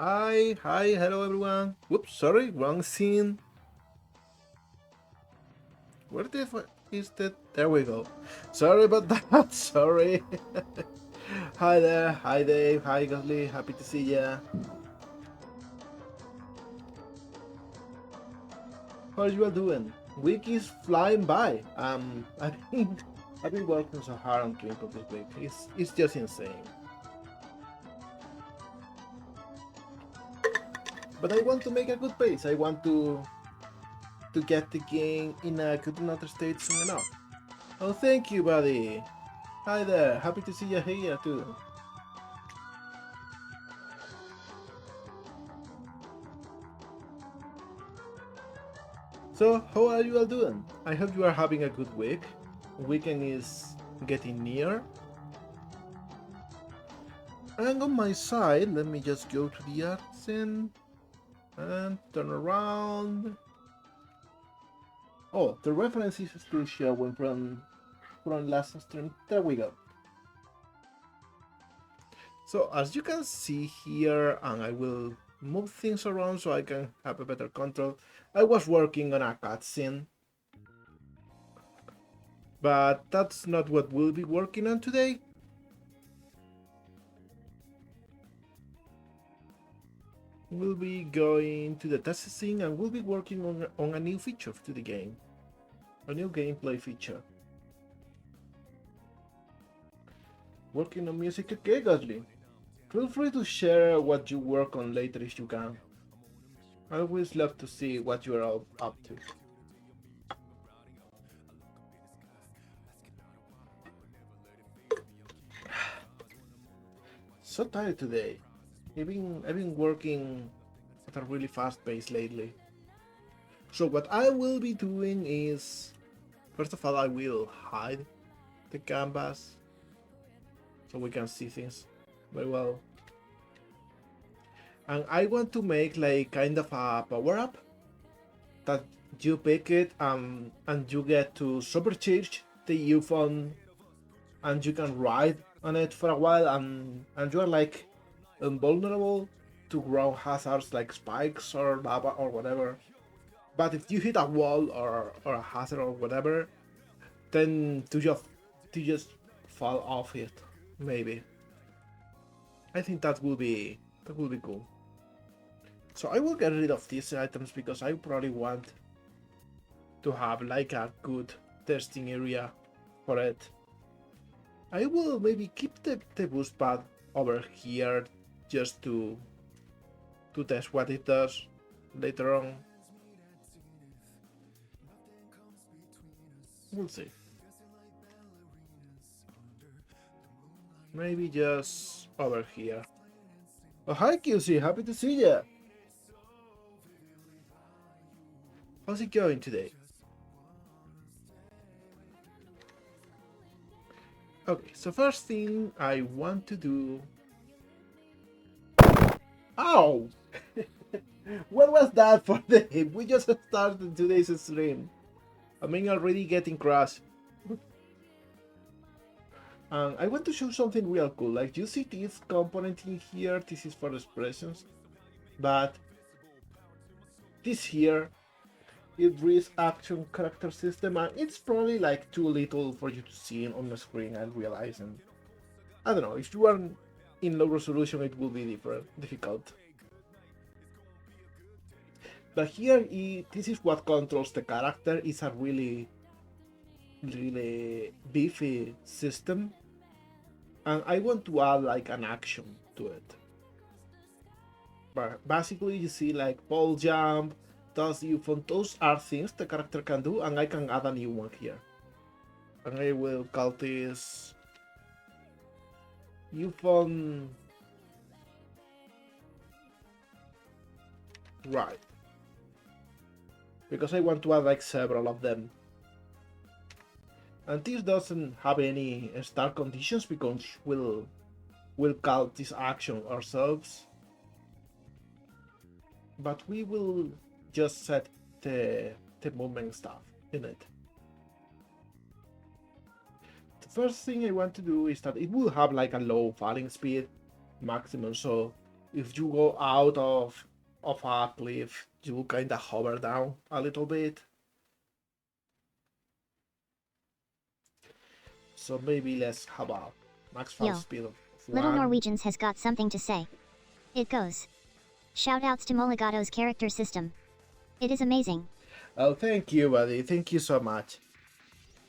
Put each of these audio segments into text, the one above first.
Hi, hello everyone. Whoops, sorry, wrong scene. Where the fuck is that? There we go. Sorry about that, sorry. Hi there, hi Dave, hi Gosly, happy to see ya. How are you all doing? Week is flying by. I've been working so hard on Twinkle this week. It's just insane. But I want to make a good pace. I want to get the game in a good enough state soon enough. Oh, thank you, buddy. Hi there, happy to see you here too. So, how are you all doing? I hope you are having a good week. Weekend is getting near. And on my side, let me just go to the accent and turn around. Oh, the reference is still showing from last stream. There we go. So as you can see here, and I will move things around so I can have a better control, I was working on a cutscene. But that's not what we'll be working on today. We'll be going to the testing and we'll be working on a new feature to the game. A new gameplay feature. Working on music, okay, Gosling? Feel free to share what you work on later if you can. I always love to see what you're all up to. So tired today. I've been working at a really fast pace lately. So what I will be doing is, first of all, I will hide the canvas so we can see things very well. And I want to make like kind of a power up that you pick it and you get to supercharge the UFO and you can ride on it for a while and you are like invulnerable to ground hazards like spikes or lava or whatever. But if you hit a wall or a hazard or whatever, then to just fall off it, maybe. I think that will be cool. So I will get rid of these items because I probably want to have like a good testing area for it. I will maybe keep the boost pad over here just to test what it does later on. We'll see. Maybe just over here. Oh, hi QC, happy to see ya. How's it going today? Okay, so first thing I want to do... Ow! What was that for the... We just started today's stream. I mean, already getting crashed. I want to show something real cool. Like, you see this component in here? This is for expressions. But this here, it reads action character system, and it's probably like too little for you to see on the screen and realize. And I don't know, if you are in low resolution, it will be difficult. But here, this is what controls the character. It's a really beefy system, and I want to add like an action to it. But basically, you see like pole jump, toss UFO, those are things the character can do, and I can add a new one here. And I will call this UFO right. Because I want to add like several of them. And this doesn't have any start conditions because we'll call this action ourselves. But we will just set the movement stuff in it. The first thing I want to do is that it will have like a low falling speed maximum, so if you go out of a cliff, you kind of hover down a little bit. So maybe let's have a max fall Yo, speed of Little 1. Norwegians has got something to say. It goes. Shoutouts to Molegato's character system. It is amazing. Oh, thank you, buddy. Thank you so much.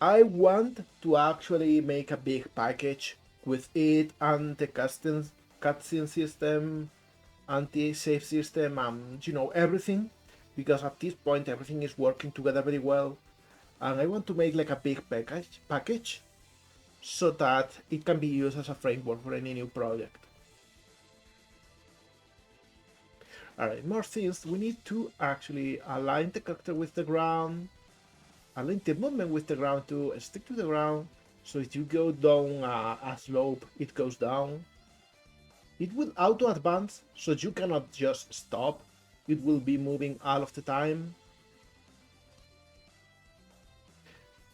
I want to actually make a big package with it and the cutscene system, anti-save system, and everything, because at this point everything is working together very well, and I want to make like a big package so that it can be used as a framework for any new project. Alright, more things. We need to actually align the character with the ground, align the movement with the ground to stick to the ground. So if you go down a slope, it goes down. It will auto advance, so you cannot just stop. It will be moving all of the time.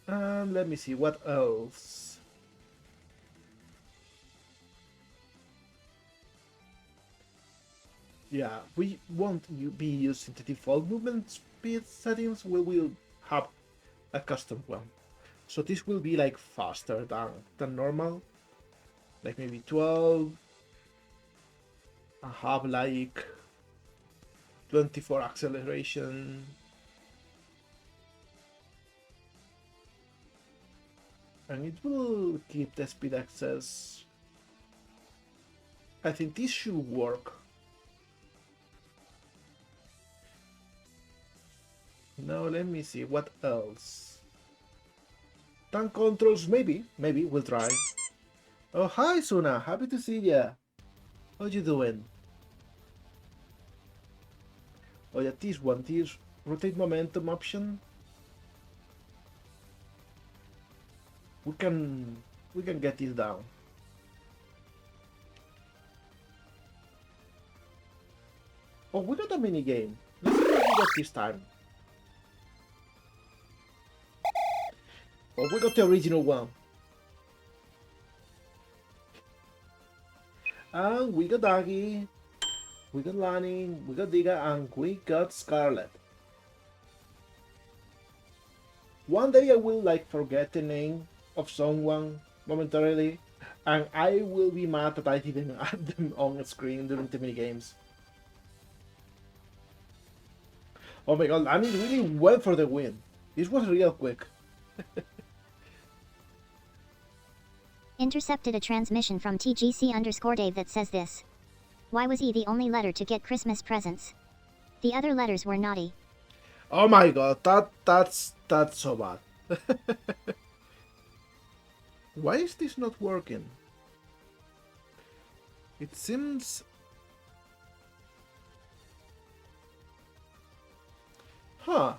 And let me see what else. Yeah, we won't be using the default movement speed settings. We will have a custom one. So this will be like faster than normal. Like maybe 12. I have like 24 acceleration. And it will keep the speed access. I think this should work. Now let me see what else. Tank controls, maybe we'll try. Oh, hi Suna, happy to see ya. How you doing? Oh yeah, this one, this rotate momentum option. We can get this down. Oh, we got a mini game. Let's see what we got this time. Oh, we got the original one. And we got Daggy, we got Lani, we got Diga, and we got Scarlet. One day I will like forget the name of someone momentarily, and I will be mad that I didn't add them on screen during the minigames. Oh my god, Lani really went for the win. This was real quick. Intercepted a transmission from TGC_Dave that says this. Why was E the only letter to get Christmas presents? The other letters were naughty. Oh my god, that's so bad. Why is this not working? It seems... Huh.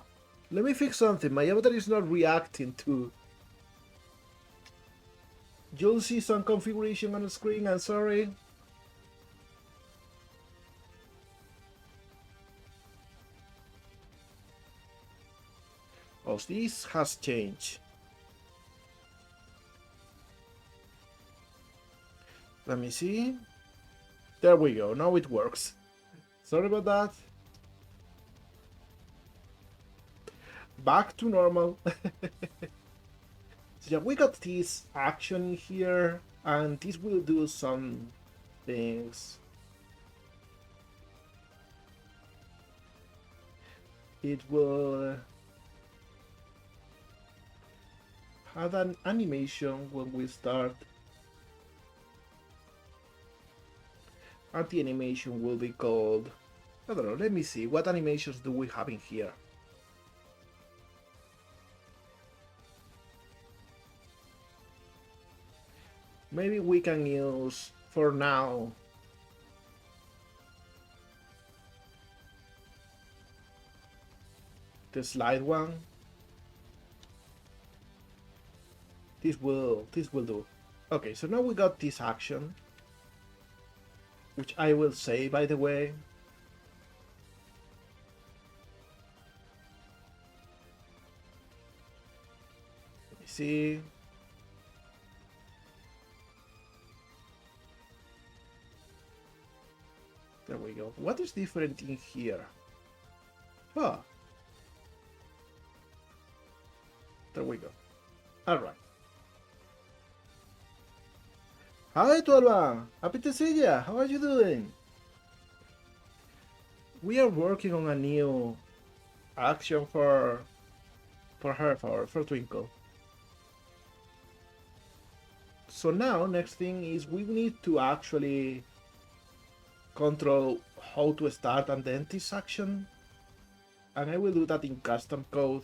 Let me fix something. My avatar is not reacting to... You'll see some configuration on the screen, I'm sorry. Oh, this has changed. Let me see. There we go, now it works. Sorry about that. Back to normal. So yeah, we got this action here, and this will do some things. It will have an animation when we start, and the animation will be called... I don't know, let me see, what animations do we have in here? Maybe we can use, for now, the slide one. This will do. Okay, so now we got this action, which I will say, by the way. Let me see. we go. What is different in here? Oh, there we go. Alright. Hi, Tualba! Happy to see ya! How are you doing? We are working on a new action for her, for Twinkle. So now, next thing is we need to actually control how to start and end this action. And I will do that in custom code.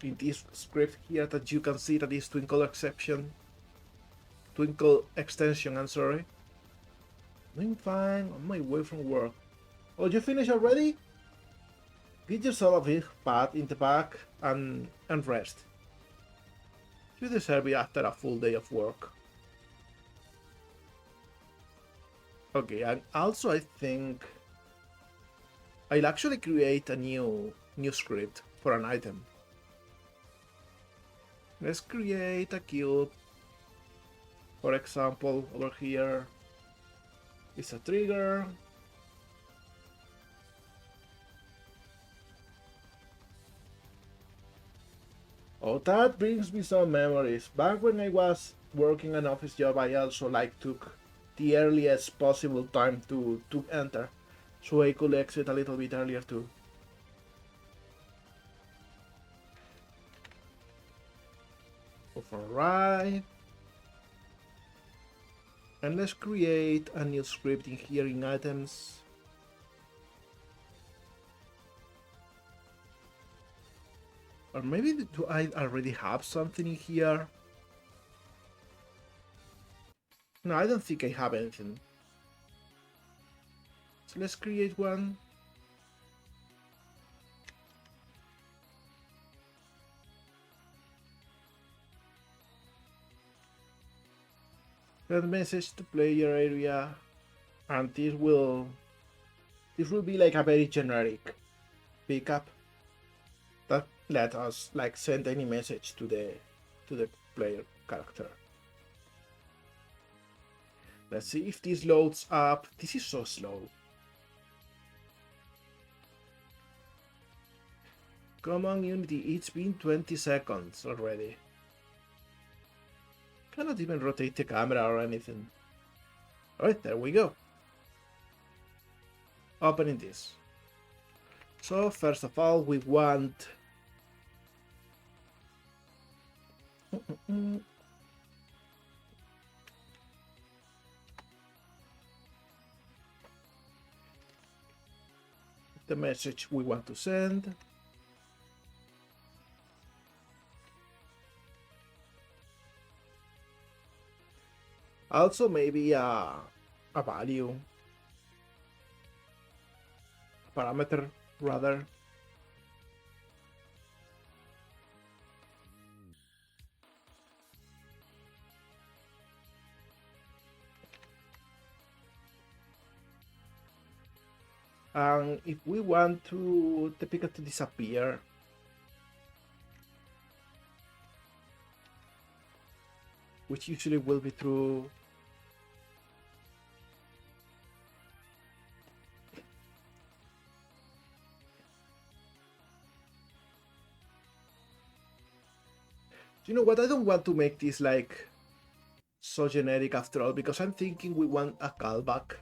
In this script here that you can see that is Twinkle extension, I'm sorry. Doing fine, on my way from work. Oh, you finished already? Get yourself a big pat in the back and rest. You deserve it after a full day of work. Okay, and also I think I'll actually create a new script for an item. Let's create a cube. For example, over here is a trigger. Oh, that brings me some memories. Back when I was working an office job, I also took the earliest possible time to enter, so I could exit a little bit earlier too. Override. And let's create a new script in here in items. Or maybe do I already have something in here? No, I don't think I have anything. So let's create one. Send message to player area, and this will be like a very generic pickup that let us send any message to the player character. Let's see if this loads up. This is so slow. Come on, Unity, it's been 20 seconds already. Cannot even rotate the camera or anything. Alright, there we go. Opening this. So first of all, we want the message we want to send. Also maybe a value, a parameter rather. And if we want the picker to disappear, which usually will be through you know what, I don't want to make this so generic after all, because I'm thinking we want a callback.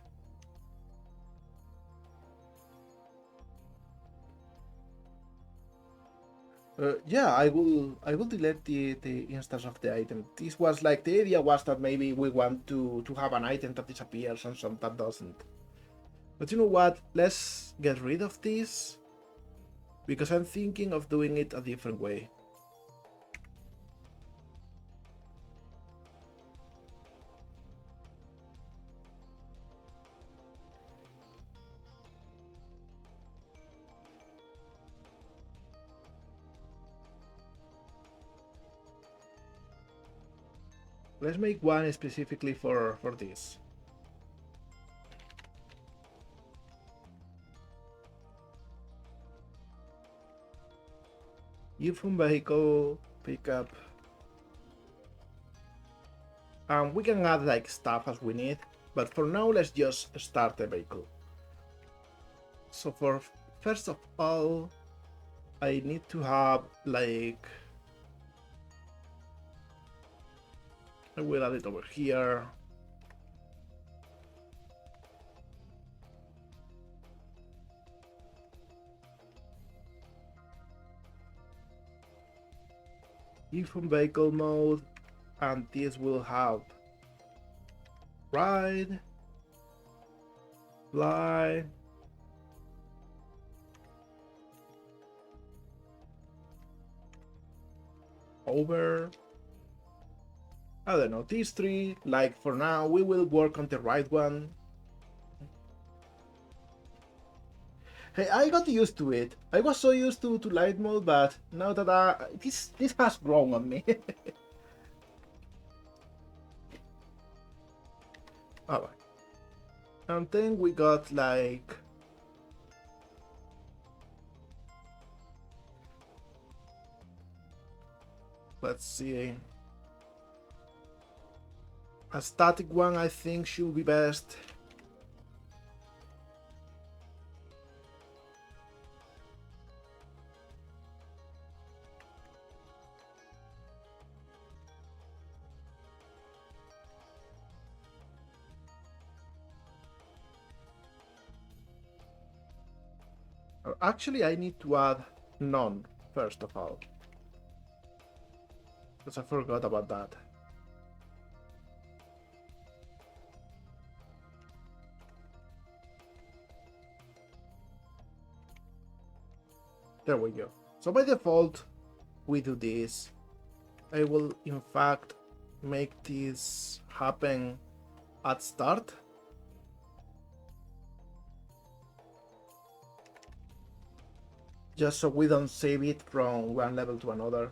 Yeah, I will delete the instance of the item. This was the idea was that maybe we want to have an item that disappears and some that doesn't. But you know what? Let's get rid of this, because I'm thinking of doing it a different way. Let's make one specifically for this. You from vehicle pickup. We can add stuff as we need. But for now, let's just start the vehicle. So for first of all, I need to have like, I will add it over here. If on vehicle mode, and this will have ride, fly, over. I don't know, these three, like for now, we will work on the right one. Hey, I got used to it. I was so used to light mode, but now that this has grown on me. Alright. And then we got like, let's see, a static one I think should be best. Actually, I need to add none first of all, because I forgot about that. There we go. So by default, we do this. I will in fact make this happen at start. Just so we don't save it from one level to another.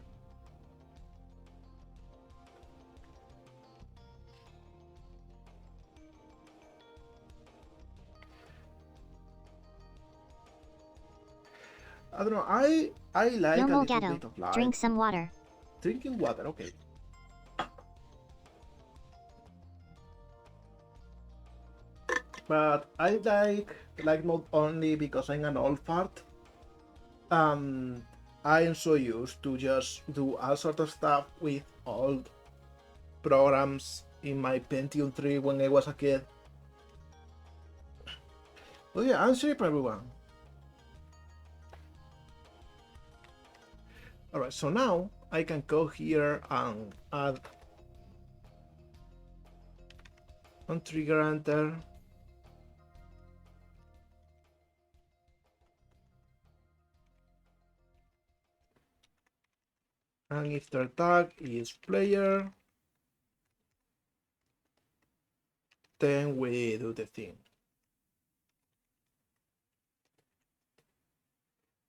I don't know, I like No a little molegato. bit of light. Drink some water. Drinking water, okay. But I like mode only because I'm an old fart. I am so used to just do all sort of stuff with old programs in my Pentium 3 when I was a kid. Oh yeah, I'm sleep everyone. Alright, so now I can go here and add on trigger enter. And if their tag is player, then we do the thing.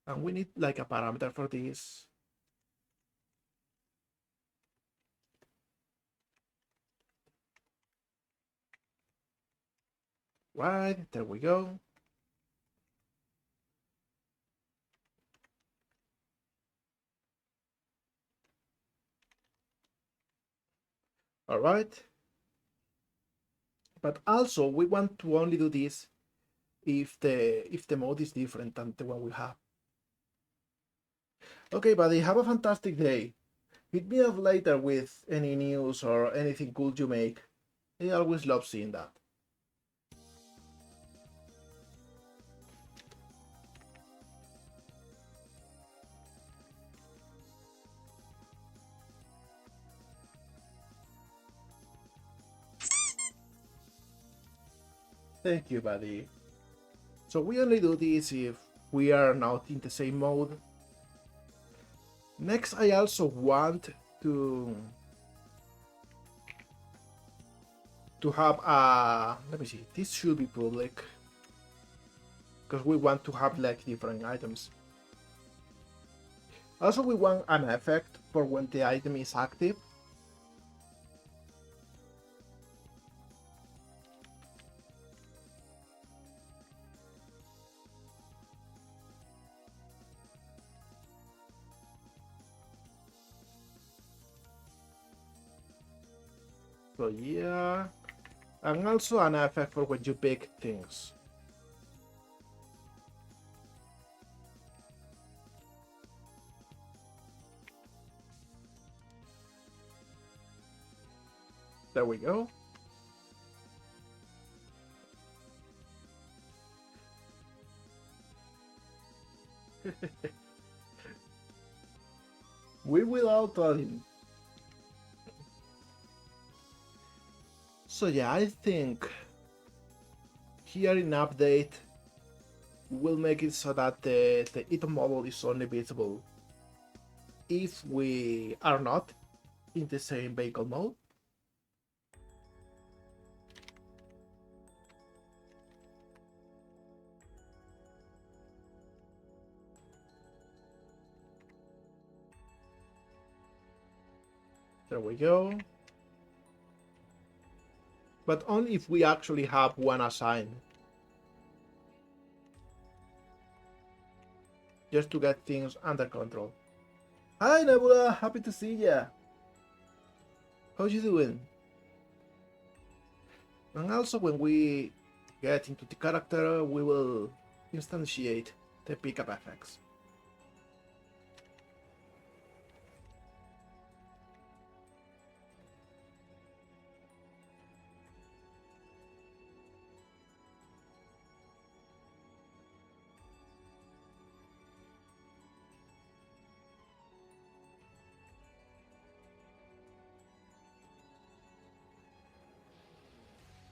And we need like a parameter for this. Right, there we go. All right. But also we want to only do this if the mode is different than the one we have. Okay, buddy, have a fantastic day. Hit me up later with any news or anything cool you make. I always love seeing that. Thank you, buddy. So we only do this if we are not in the same mode. Next, I also want to have a, let me see, this should be public because we want to have like different items. Also, we want an effect for when the item is active. So yeah, And also an effect for when you pick things. There we go. We will auto him. So yeah, I think here in update we'll make it so that the item model is only visible if we are not in the same vehicle mode. There we go. But only if we actually have one assigned. Just to get things under control. Hi Nebula, happy to see ya. How you doing? And also when we get into the character, we will instantiate the pickup effects.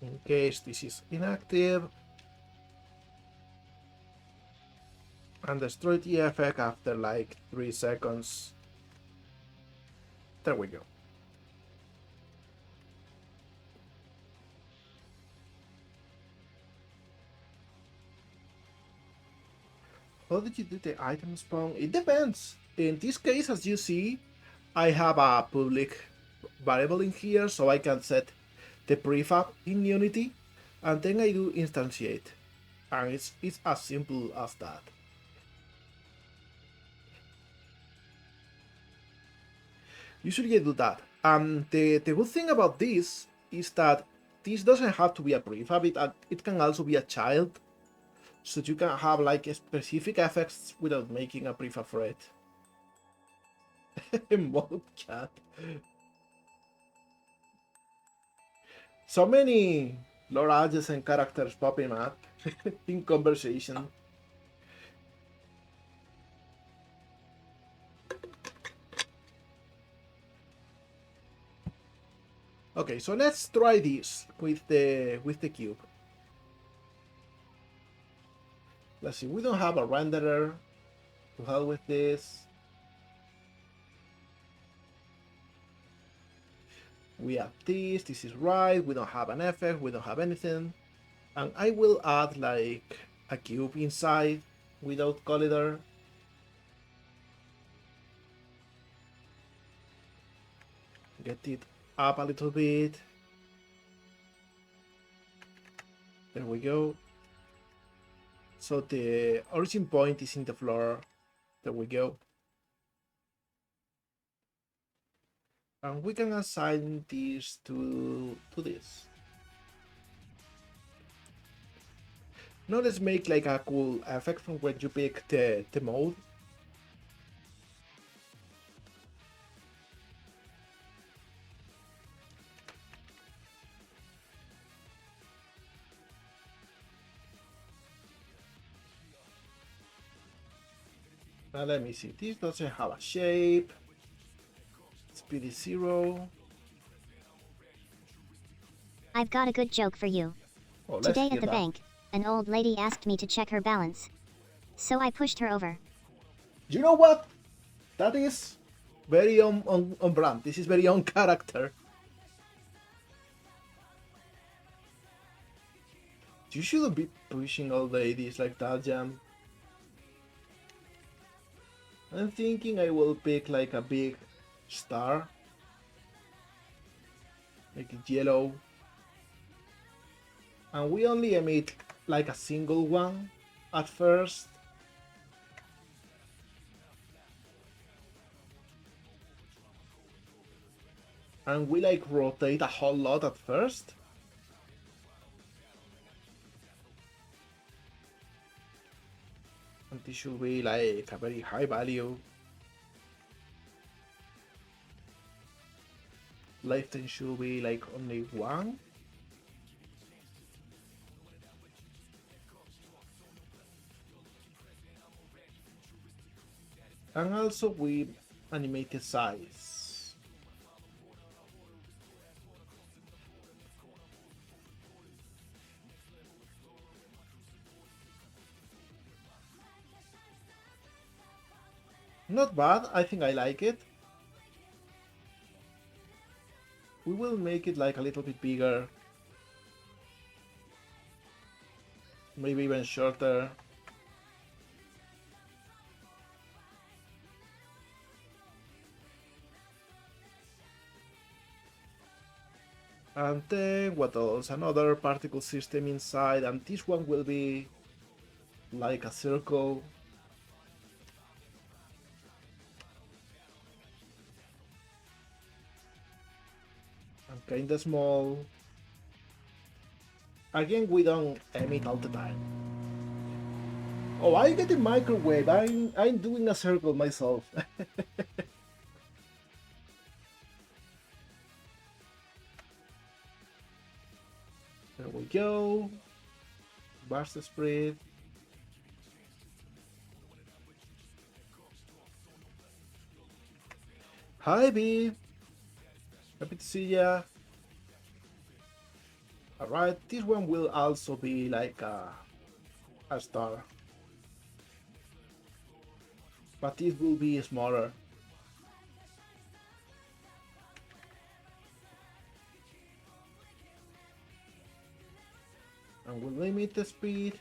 In case this is inactive, and destroy the effect after like 3 seconds. There we go. How did you do the item spawn? It depends. In this case, as you see, I have a public variable in here, so I can set the prefab in Unity, and then I do instantiate. And it's as simple as that. Usually I do that. The good thing about this is that this doesn't have to be a prefab, it can also be a child. So you can have like specific effects without making a prefab for it. Mode cat. So many lore adjacent characters popping up in conversation. Okay, so let's try this with the cube. Let's see, we don't have a renderer to help with this. We have this is right, we don't have an effect, we don't have anything. And I will add like a cube inside without collider. Get it up a little bit. There we go. So the origin point is in the floor. There we go. And we can assign this to this. Now let's make like a cool effect from when you pick the mode. Now let me see, this doesn't have a shape. Speed is 0. I've got a good joke for you. Oh, Today at the bank, an old lady asked me to check her balance. So I pushed her over. You know what? That is very on brand. This is very on character. You shouldn't be pushing old ladies like that, Jam. I'm thinking I will pick like a big star. Make it yellow. And we only emit like a single one at first. And we like rotate a whole lot at first. this should be like a very high value. Lifetime should be like only 1. And also with animated size. Not bad, I think I like it. We will make it like a little bit bigger. Maybe even shorter. And then what else? Another particle system inside, and this one will be like a circle. And kinda small. Again, we don't emit all the time. Oh, I get a microwave. I'm doing a circle myself. There we go. Burst spread. Hi B. Happy to see ya. Alright, this one will also be like a star. But it will be smaller. And we'll limit the speed.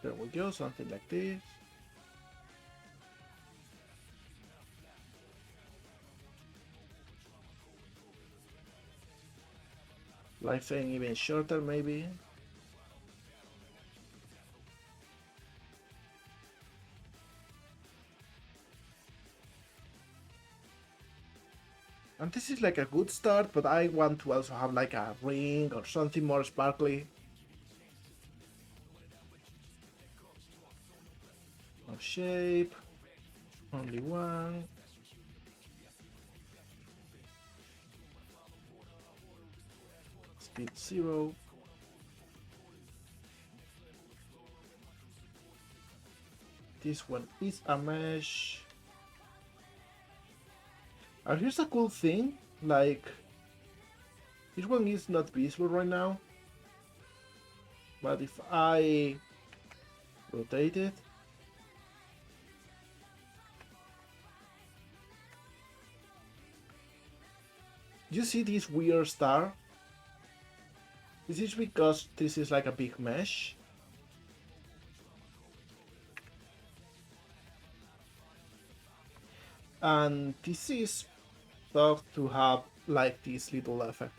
There we go, something like this. Lifetime even shorter maybe. And this is like a good start, but I want to also have like a ring or something more sparkly. No shape, only one. Speed 0. This one is a mesh. And here's a cool thing, like, this one is not visible right now, but if I rotate it, you see this weird star? This is because this is like a big mesh. And this is thought to have like this little effect.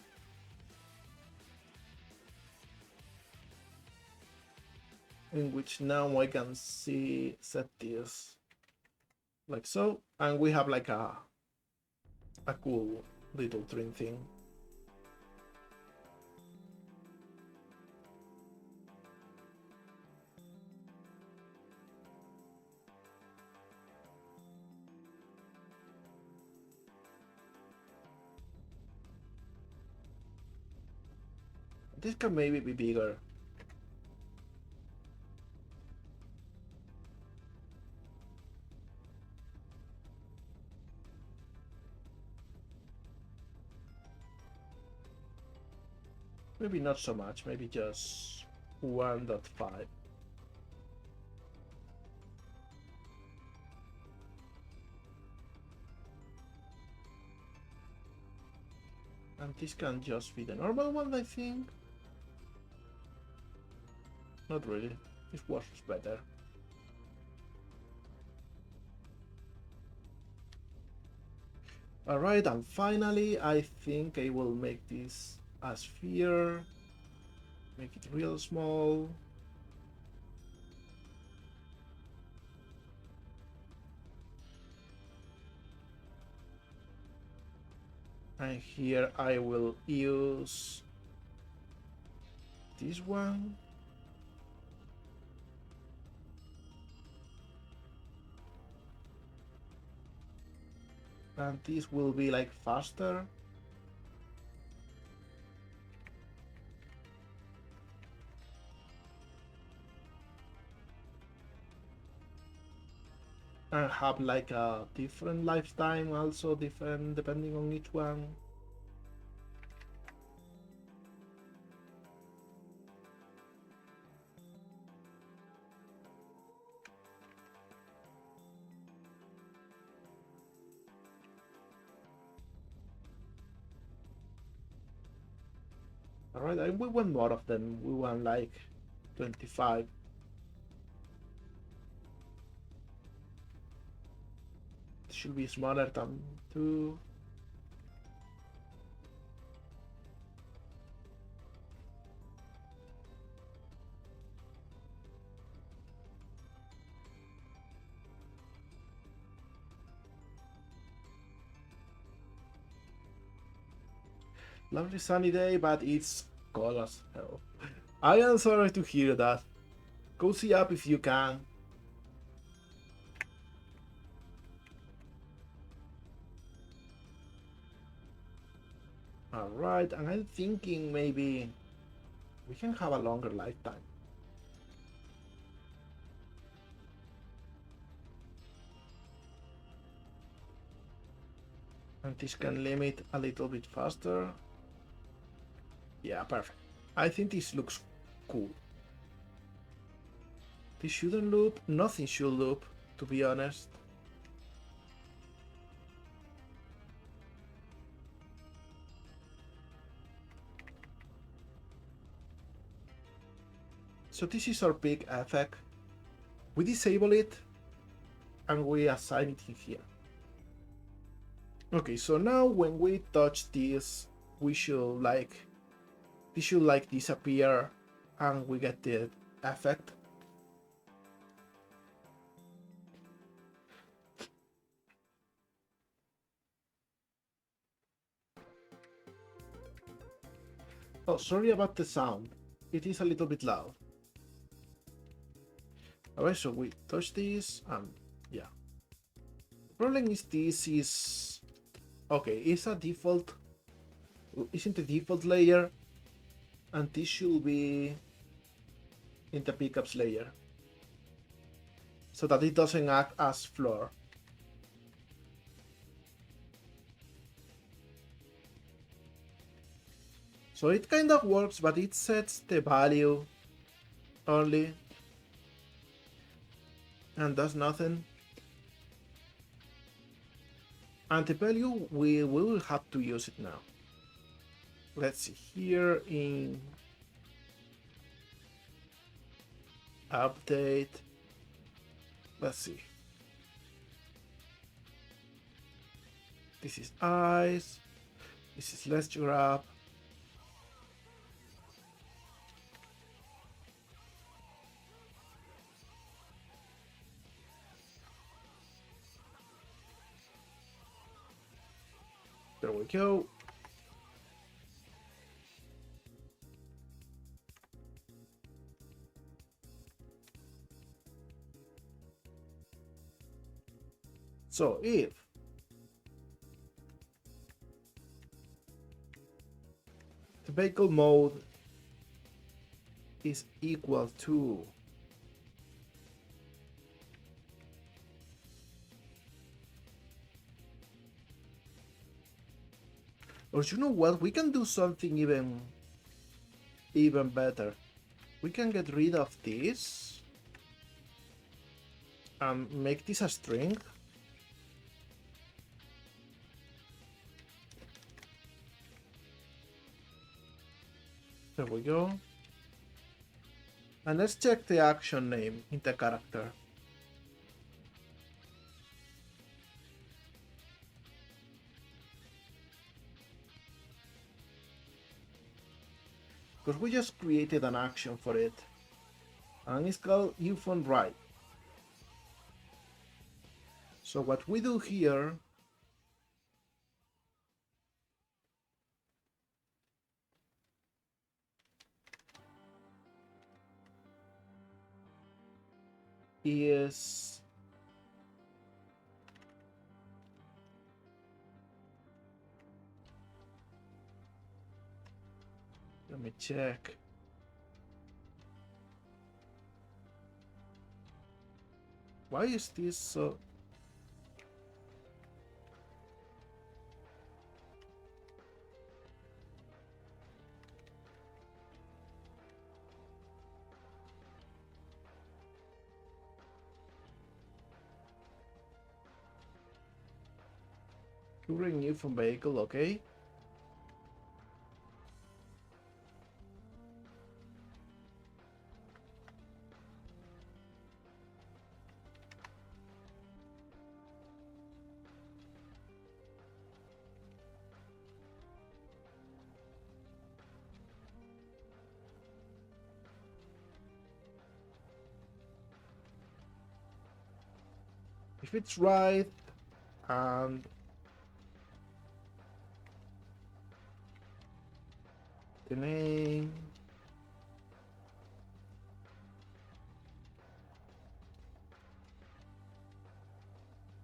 In which now I can set this like so, and we have like a cool little trim thing. This can maybe be bigger. Maybe not so much, maybe just 1.5. And this can just be the normal one, I think. Not really, this works better. Alright, and finally, I think I will make this a sphere. Make it real small. And here I will use this one. And this will be like faster. And have like a different lifetime, also different depending on each one. Alright, and we want more of them. We want like 25. It should be smaller than 2. Lovely sunny day, but it's cold as hell. I am sorry to hear that. Cozy up if you can. Alright, and I'm thinking maybe we can have a longer lifetime. And this can limit a little bit faster. Yeah, perfect. I think this looks cool. This shouldn't loop, nothing should loop, to be honest. So this is our peak effect. We disable it and we assign it in here. Okay, so now when we touch this, we should this should like disappear and we get the effect. Oh, sorry about the sound. It is a little bit loud. Alright, so we touch this and yeah. The problem is this is okay, it's a default, isn't the default layer, and this should be in the pickups layer so that it doesn't act as floor. So it kind of works, but it sets the value only and does nothing. And the value, we will have to use it now. Let's see here in update. Let's see. This is eyes. This is let's grab. There we go. So if the vehicle mode is equal to or you know what, we can do something even better. We can get rid of this and make this a string. There we go. And let's check the action name in the character. Because we just created an action for it. And it's called UFON Ride. So what we do here is let me check. Why is this so? Current new from vehicle, okay. If it's right, and the name,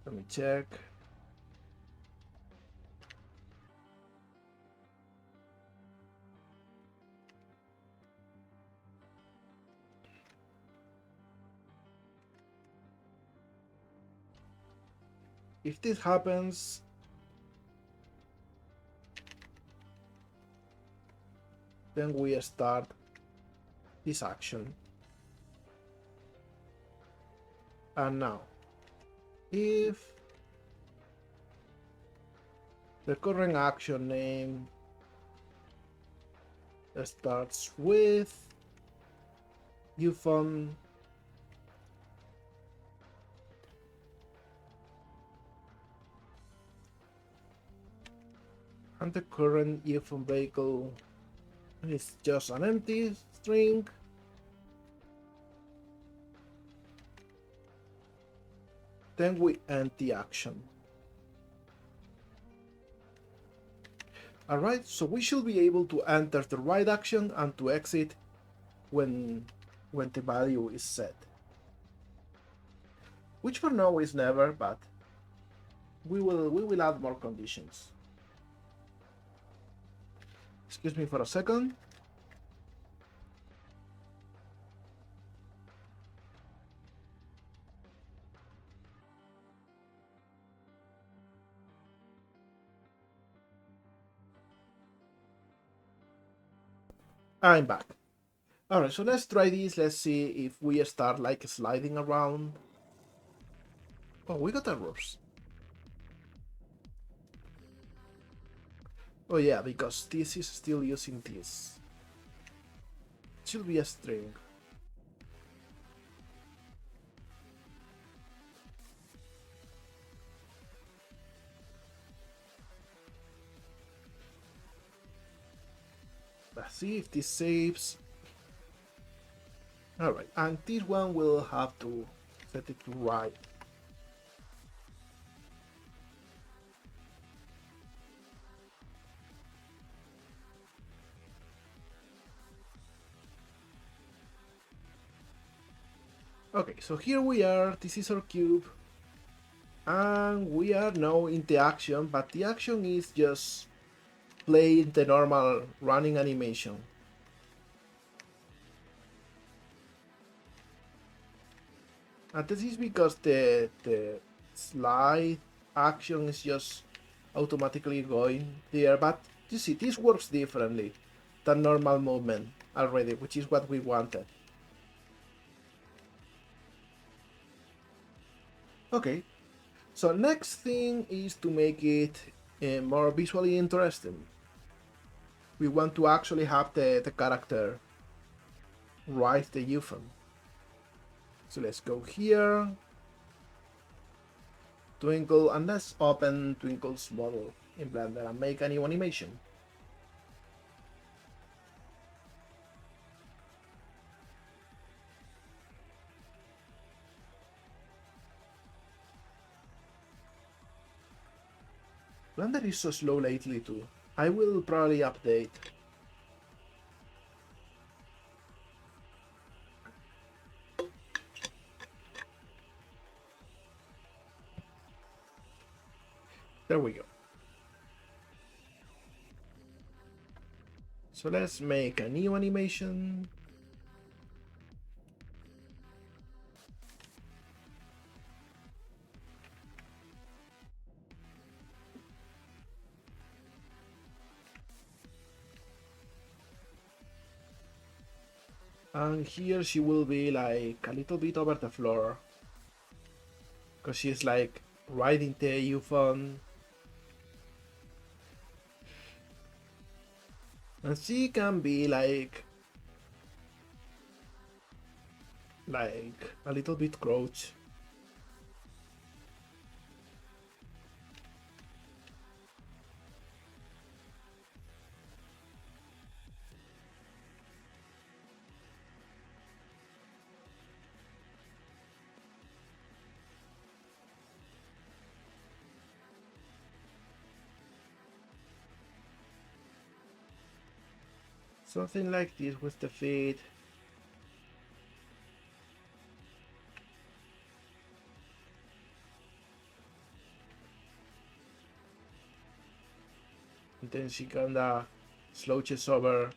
let me check. If this happens, then we start this action. And now, if the current action name starts with UFON and the current UFON vehicle is just an empty string, then we end the action. Alright, so we should be able to enter the right action and to exit when the value is set. Which for now is never, but we will add more conditions. Excuse me for a second. I'm back. Alright, so let's try this. Let's see if we start like sliding around. Oh, we got errors. Oh yeah, because this is still using this. It should be a string. Let's see if this saves. Alright, and this one will have to set it to right. Okay, so here we are, this is our cube, and we are now in the action, but the action is just playing the normal running animation. And this is because the slide action is just automatically going there, but you see, this works differently than normal movement already, which is what we wanted. Okay, so next thing is to make it more visually interesting. We want to actually have the character write the UFON. So let's go here, Twinkle, and let's open Twinkle's model in Blender and make a new animation. Blender is so slow lately too. I will probably update. There we go. So let's make a new animation. And here she will be like a little bit over the floor. Because she's like riding the UFO. And she can be like a little bit crouch. Something like this with the feet. And then she kinda slouches over.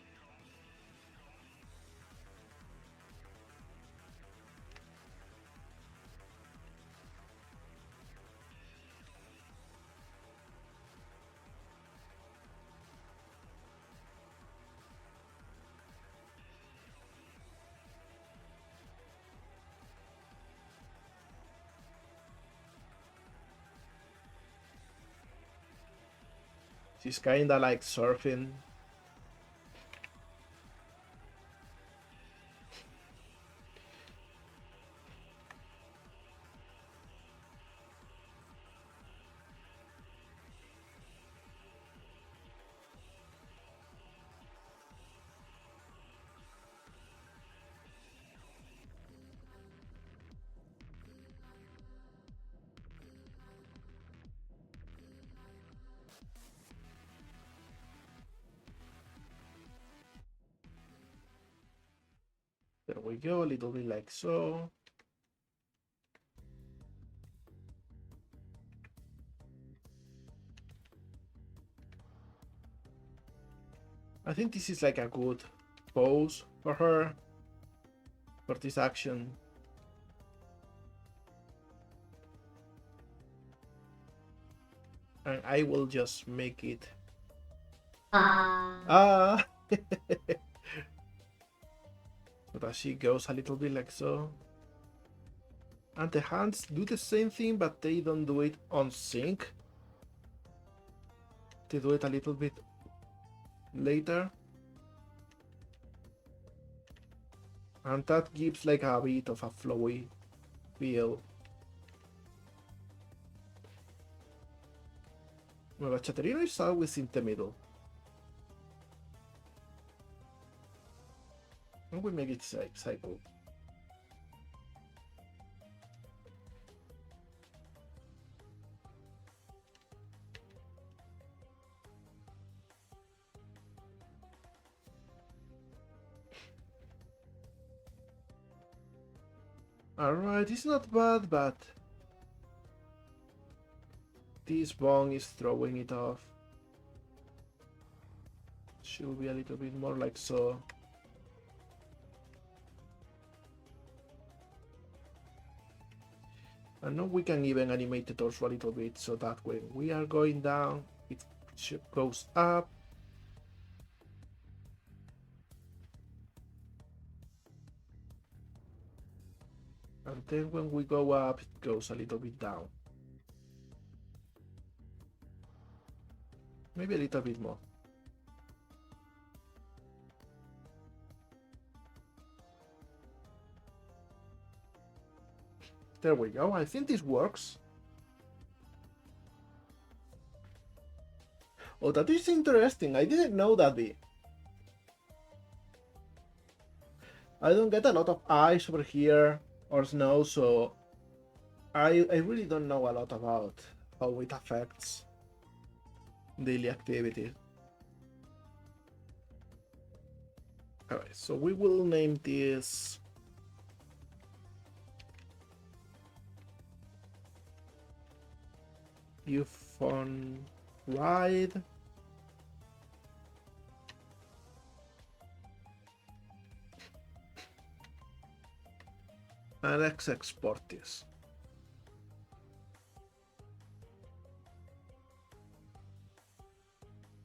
She's kinda like surfing. There we go, a little bit like so. I think this is like a good pose for her, for this action. And I will just make it. Ah! So that she goes a little bit like so. And the hands do the same thing, but they don't do it on sync. They do it a little bit later. And that gives like a bit of a flowy feel. Well, Chaterino is always in the middle. And we make it cycle. Alright, it's not bad, but this bong is throwing it off. Should be a little bit more like so. And now we can even animate the torso a little bit so that when we are going down, it goes up. And then when we go up, it goes a little bit down. Maybe a little bit more. There we go. I think this works. Oh, that is interesting. I didn't know that bit. I don't get a lot of ice over here or snow, so I really don't know a lot about how it affects daily activity. Alright, so we will name this UFON ride. And let's export this.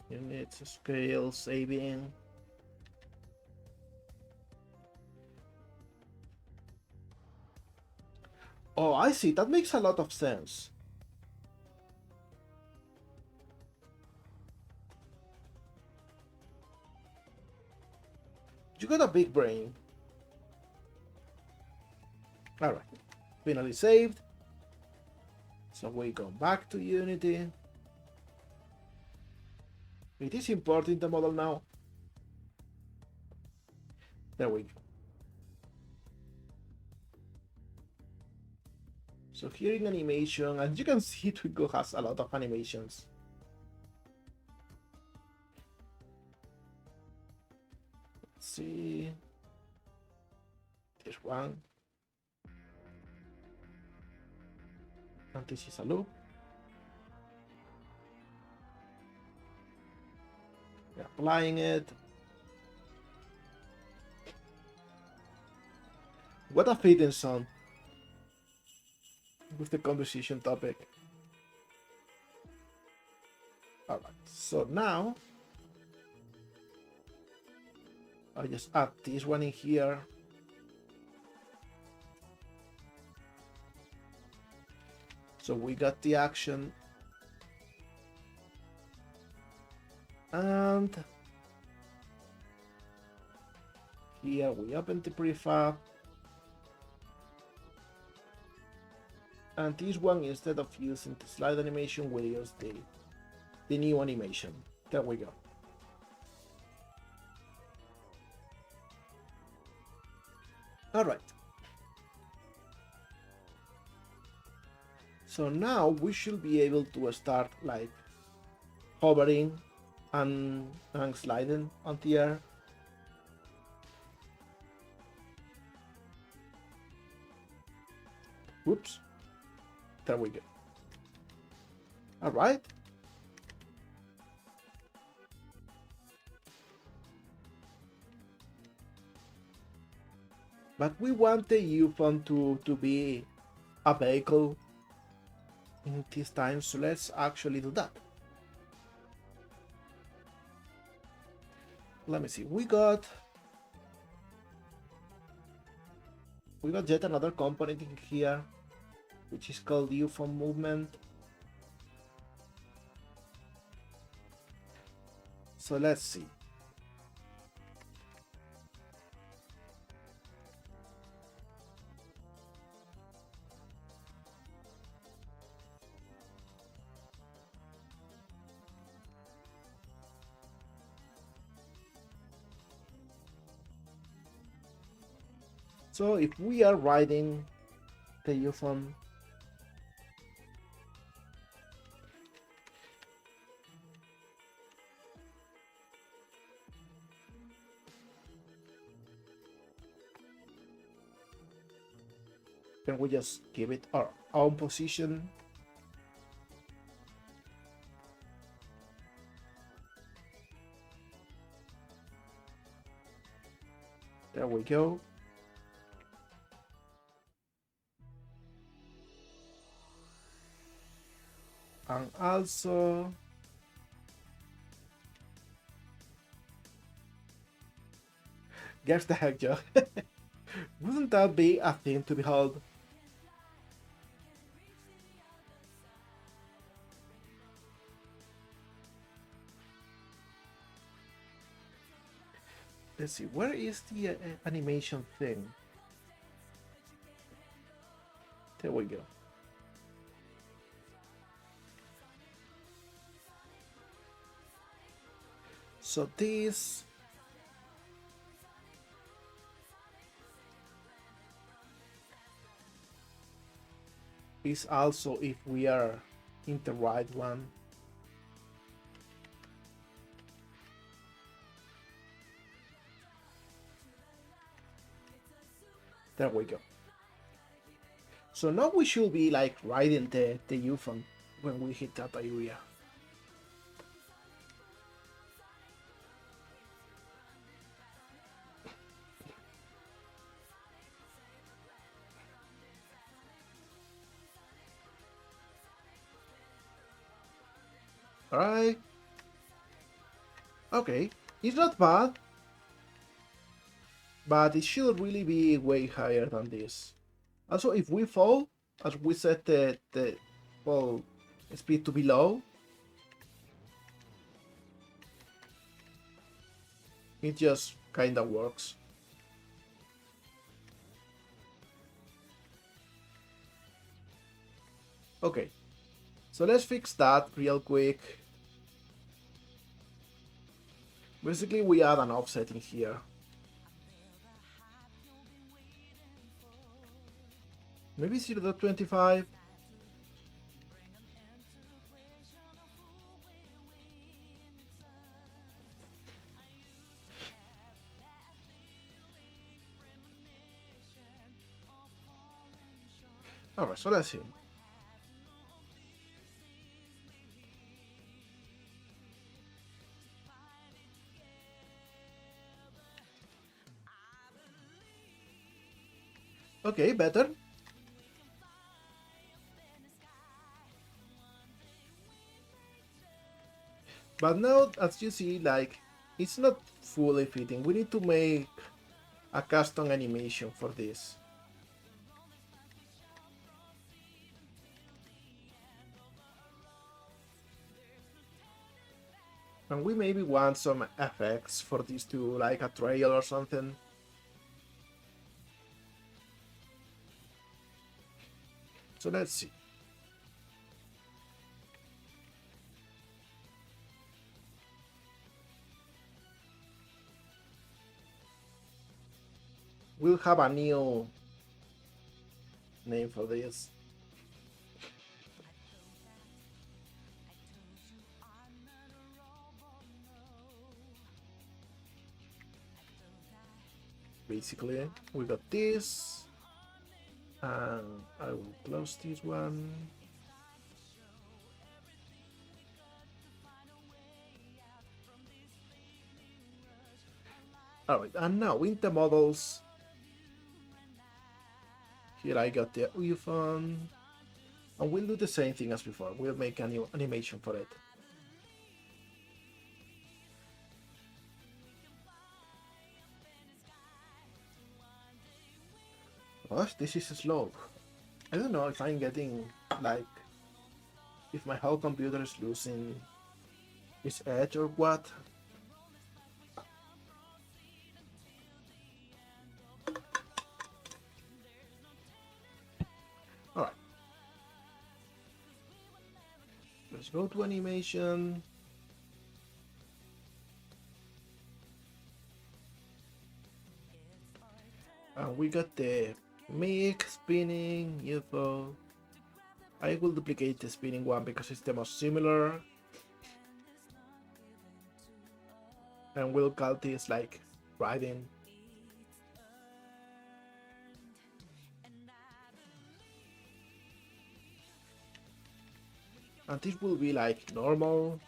Units, scale, saving. Oh, I see. That makes a lot of sense. You got a big brain. Alright. Finally saved. So we go back to Unity. It is importing the model now. There we go. So here in animation, as you can see, Twinkle has a lot of animations. Let's see. This one. And this is a loop. We're applying it. What a fitting song with the conversation topic. Alright, so now I just add this one in here. So we got the action. And here we open the prefab. And this one, instead of using the slide animation, we'll use the new animation. There we go. All right. So now we should be able to start like hovering and sliding on the air. Whoops. There we go. All right. But we want the UFON to be a vehicle in this time, so let's actually do that. Let me see. We got yet another component in here, which is called UFON movement. So let's see. So if we are riding the UFON, then we just give it our own position. There we go. And also guess the heck, Joe. Wouldn't that be a thing to behold? Let's see, where is the animation thing? There we go. So this is also if we are in the right one. There we go. So now we should be like riding the UFON. when we hit that area. Alright. Okay, it's not bad, but it should really be way higher than this. Also, if we fall, as we set the fall speed to be low, it just kinda works. Okay, so let's fix that real quick. Basically, we add an offset in here. Maybe 0.25. Alright, so let's see. Okay, better. But now, as you see, like, it's not fully fitting. We need to make a custom animation for this. And we maybe want some effects for this to, like a trail or something. So let's see. We'll have a new name for this. Basically, we got this, and I will close this one. Alright, and now in the models, here I got the UFO, and we'll do the same thing as before. We'll make a new animation for it. Gosh, this is slow. I don't know if I'm getting, like, if my whole computer is losing its edge or what. Alright. Let's go to animation. And we got the mix, spinning, UFO. I will duplicate the spinning one because it's the most similar. And we'll call this like riding. And this will be like normal.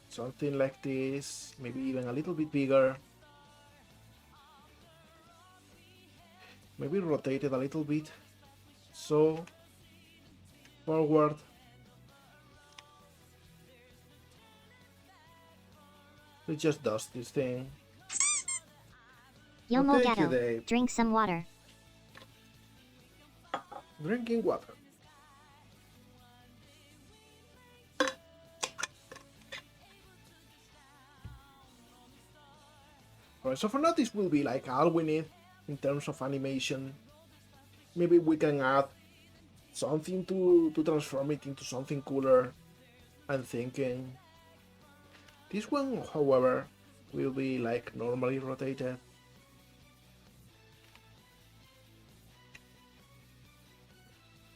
Something like this, maybe even a little bit bigger. Maybe rotate it a little bit. So, forward. It just does this thing. Yo Well, thank you, molegato, Dave. drink some water. Drinking water. Alright, so for now this will be like all we need in terms of animation. Maybe we can add something to transform it into something cooler. I'm thinking. This one, however, will be like normally rotated.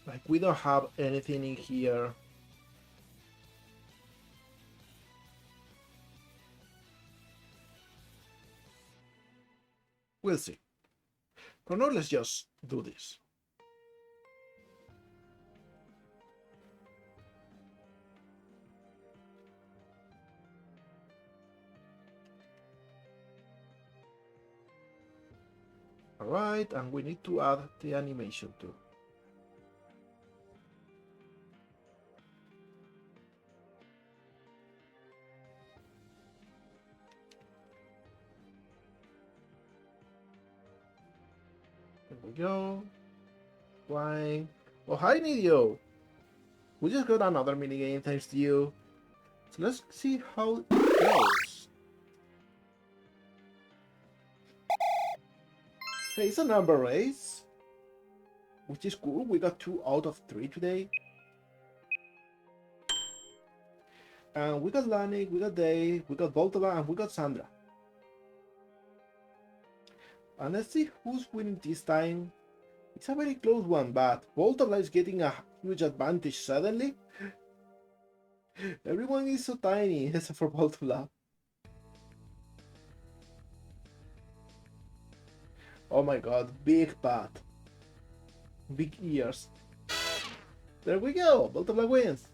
Like we don't have anything in here. We'll see. For now, let's just do this. Alright, and we need to add the animation too. There we go. Flying. Oh, hi, Nidio! We just got another minigame thanks to you. So let's see how it goes. Hey, it's a number race, which is cool. We got 2 out of 3 today. And we got Lani, we got Dave, we got Voltova, and we got Sandra. And let's see who's winning this time. It's a very close one, but Voltova is getting a huge advantage suddenly. Everyone is so tiny, except for Voltova. Oh my god, big butt. Big ears. There we go, Voltova wins.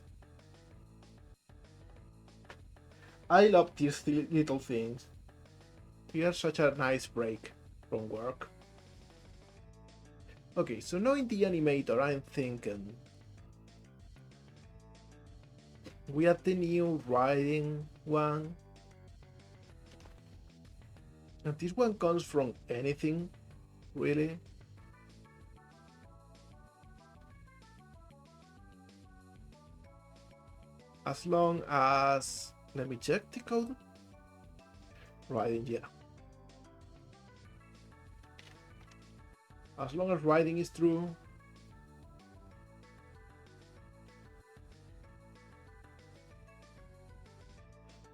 I love these little things. We are such a nice break from work. Okay, so now in the animator, I'm thinking we have the new riding one, and this one comes from anything, really. As long as, let me check the code. Riding, yeah. As long as riding is true.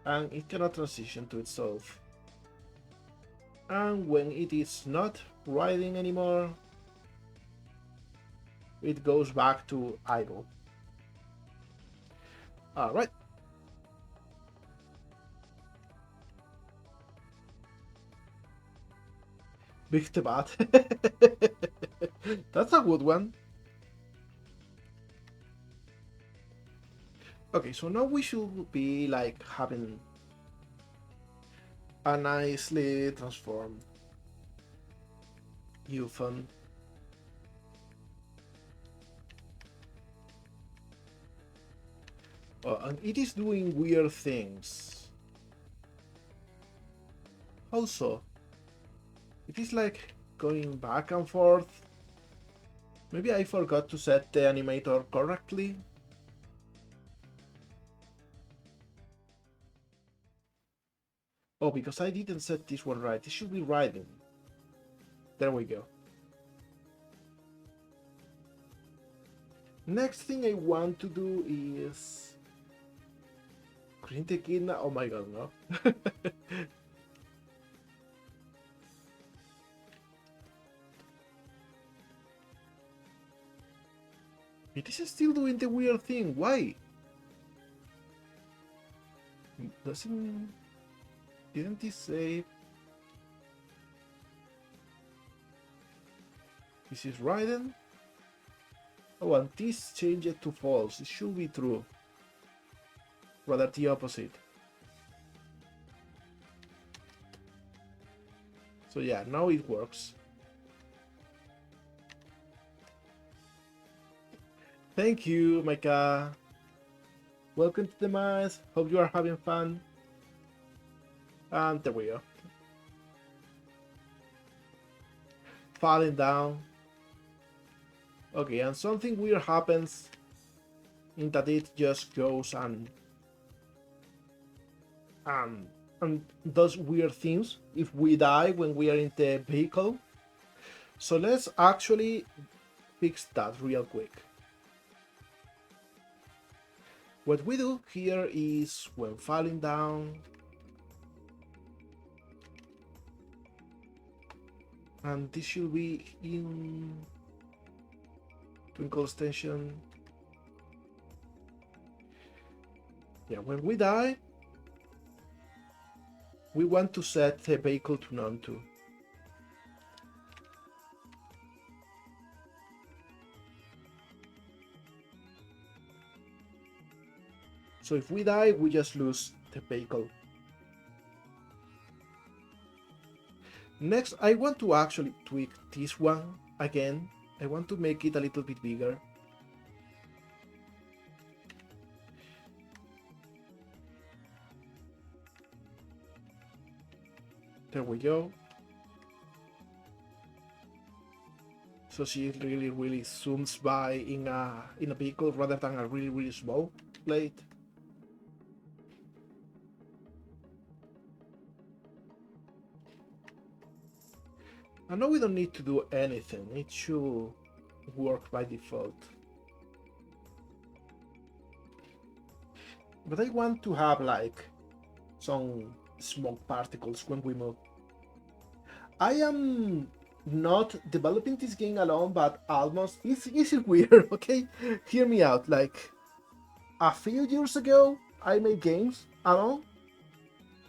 And it cannot transition to itself. And when it is not riding anymore, it goes back to idle. Alright. Big Tebat. That's a good one. Okay, so now we should be like having a nicely transformed Euphon. Oh, and it is doing weird things. Also, it is like going back and forth. Maybe I forgot to set the animator correctly. Oh, because I didn't set this one right. It should be riding. There we go. Next thing I want to do is print the kidna. Oh my god, no. It is still doing the weird thing. Why? Didn't this say this is riding? Oh, and this changed to false. It should be true. Rather the opposite. So yeah, now it works. Thank you, Micah. Welcome to the maze. Hope you are having fun. And there we go. Falling down. Okay, and something weird happens in that it just goes and does weird things if we die when we are in the vehicle. So let's actually fix that real quick. What we do here is when falling down, and this should be in Twinkle extension. Yeah, when we die, we want to set the vehicle to none too. So if we die, we just lose the vehicle. Next, I want to actually tweak this one again. I want to make it a little bit bigger. There we go. So she really zooms by in a vehicle rather than a really small plate. I know we don't need to do anything. It should work by default. But I want to have like some smoke particles when we move. I am not developing this game alone, but almost. It's weird, okay? Hear me out. Like, a few years ago, I made games alone,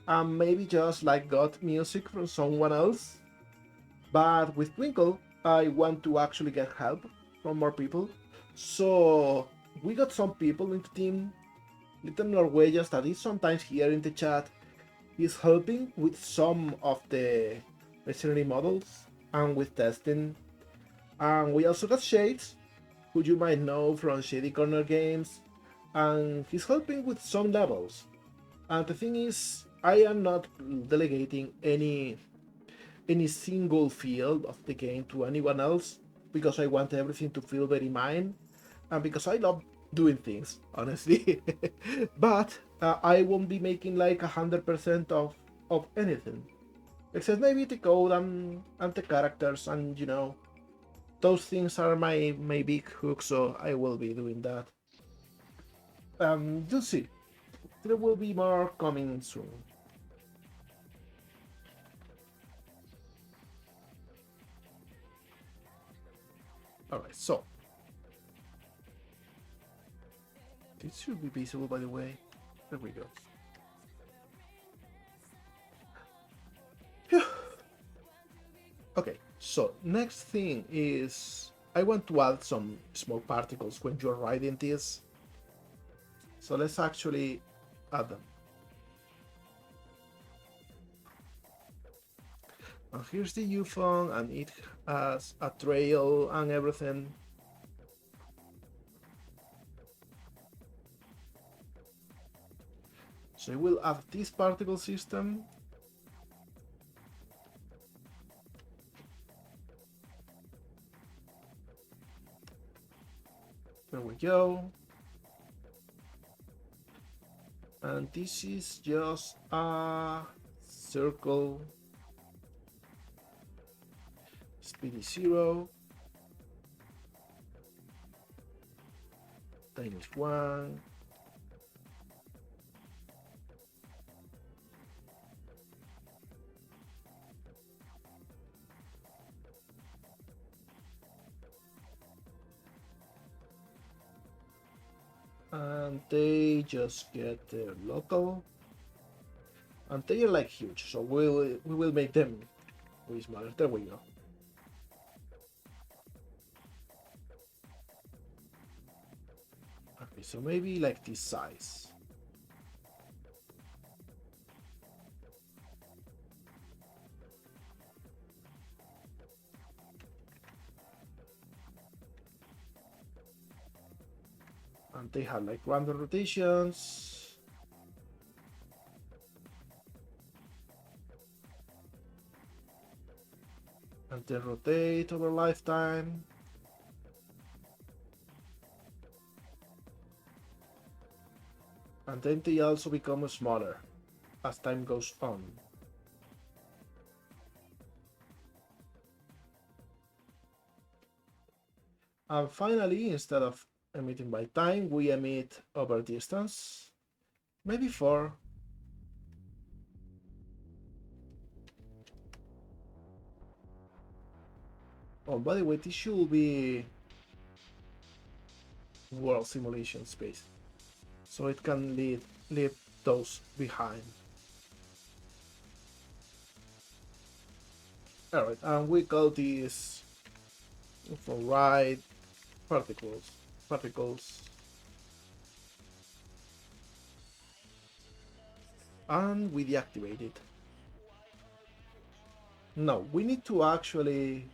and maybe just like got music from someone else. But with Twinkle, I want to actually get help from more people. So we got some people in the team. Little Norwegians that is sometimes here in the chat. He's helping with some of the machinery models and with testing. And we also got Shades, who you might know from Shady Corner Games, and he's helping with some levels. And the thing is, I am not delegating any single field of the game to anyone else because I want everything to feel very mine and because I love doing things, honestly. But I won't be making like 100% of anything, except maybe the code and the characters, and you know, those things are my big hook, so I will be doing that. You'll see, there will be more coming soon. Alright, so this should be visible, by the way. There we go. Phew. Okay, so next thing is I want to add some small particles when you're riding this. So let's actually add them. And here's the UFO, and it has a trail and everything. So we'll add this particle system. There we go. And this is just a circle. Speed is 0. Time is 1. And they just get their local, and they are like huge, so we will make them way smaller. There we go. Okay, so maybe like this size. And they have like random rotations. And they rotate over lifetime. And then they also become smaller as time goes on. And finally, instead of emitting by time, we emit over distance. Maybe 4. Oh, by the way, this should be world simulation space, so it can leave those behind. Alright, and we call this for ride particles, and we deactivate it. No, we need to actually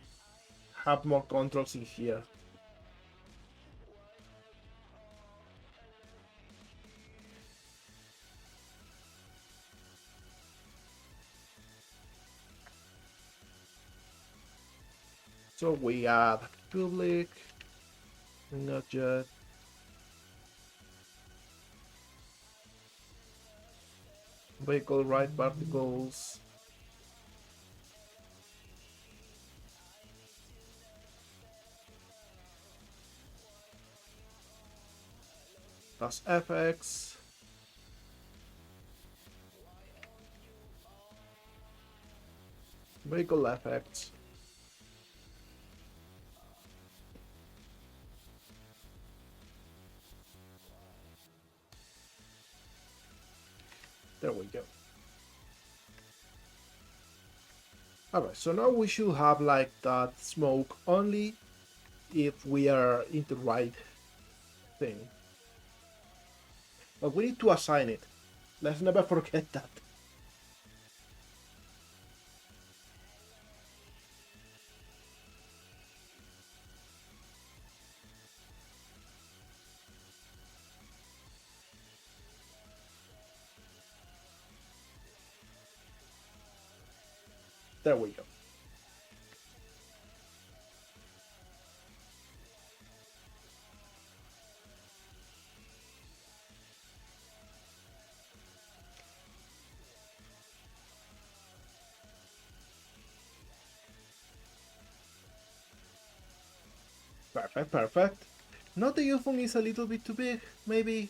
have more controls in here. So we add public, not yet. Vehicle ride particles. Plus FX. Vehicle effects. There we go. Alright, so now we should have like that smoke only if we are in the right thing. But we need to assign it. Let's never forget that. There we go. Perfect, perfect. Not the earphone is a little bit too big, maybe.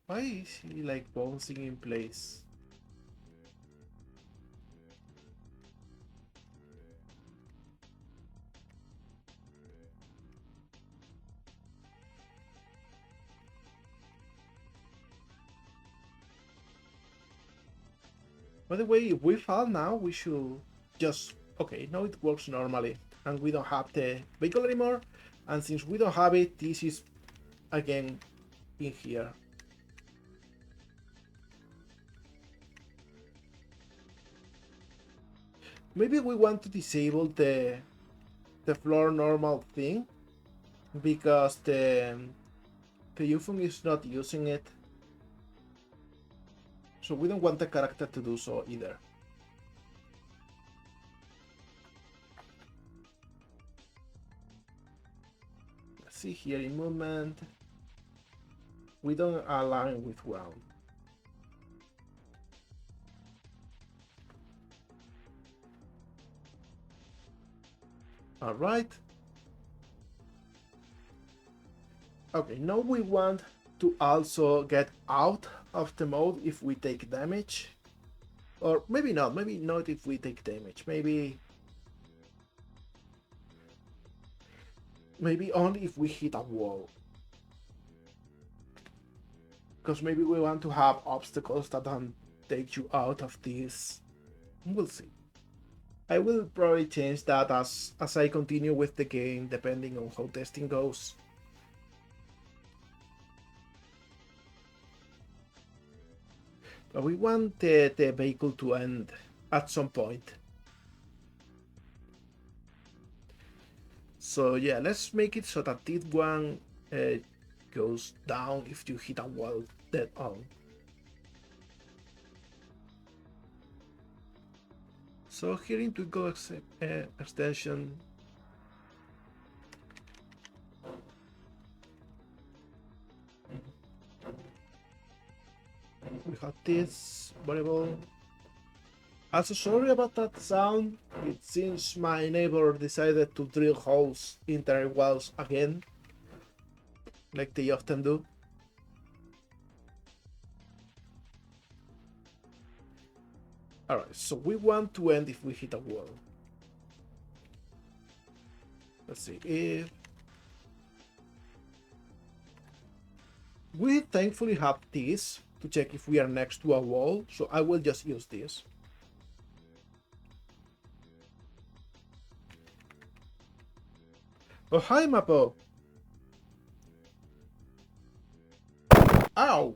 Why is he like bouncing in place? By the way, if we fall now, we should just... Okay, now it works normally. And we don't have the vehicle anymore. And since we don't have it, this is again in here. Maybe we want to disable the floor normal thing because the UFO is not using it. So we don't want the character to do so either. Let's see here in movement. We don't align with ground. All right. Okay, now we want to also get out of the mode if we take damage. Or maybe not if we take damage. Maybe only if we hit a wall. Because maybe we want to have obstacles that don't take you out of this. We'll see. I will probably change that as I continue with the game, depending on how testing goes. But we want the vehicle to end at some point. So yeah, let's make it so that this one goes down if you hit a wall dead on. So here in Twinkle extension, we have this variable. Also, sorry about that sound. It seems my neighbor decided to drill holes in their walls again, like they often do. Alright, so we want to end if we hit a wall. Let's see if... We thankfully have this to check if we are next to a wall, so I will just use this. Oh, hi, Mapo. Ow!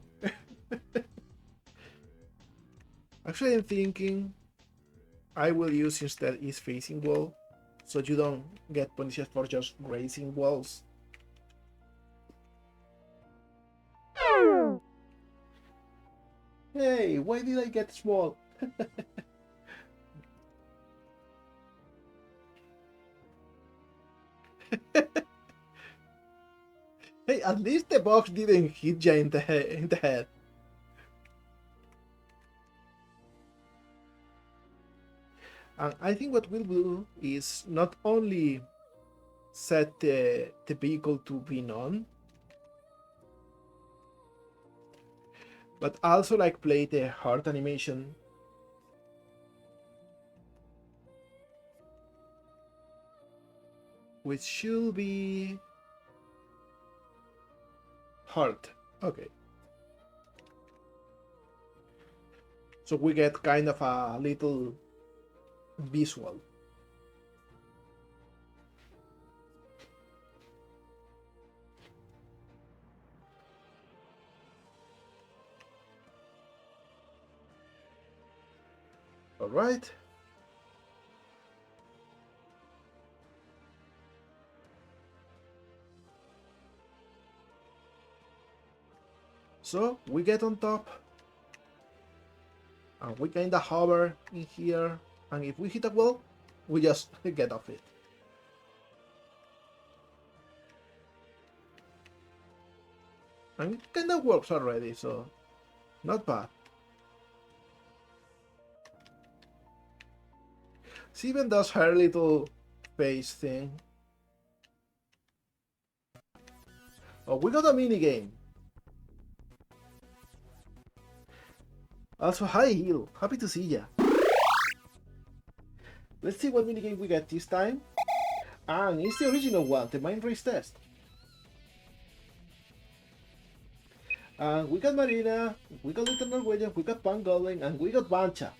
Actually, I'm thinking I will use instead is facing wall, so you don't get punished for just grazing walls. Hey, why did I get small? Hey, at least the box didn't hit you in the head. And I think what we'll do is not only set the vehicle to be none, but also like play the heart animation. Which should be heart. Okay. So we get kind of a little visual. All right. So we get on top and we kinda hover in here, and if we hit a wall, we just get off it. And it kinda works already, so not bad. She even does her little face thing. Oh, we got a mini game. Also, hi Heal, happy to see ya. Let's see what minigame we get this time. And it's the original one, the mind race test. And we got Marina, we got Little Norwegian, we got Pangolin, and we got Bancha.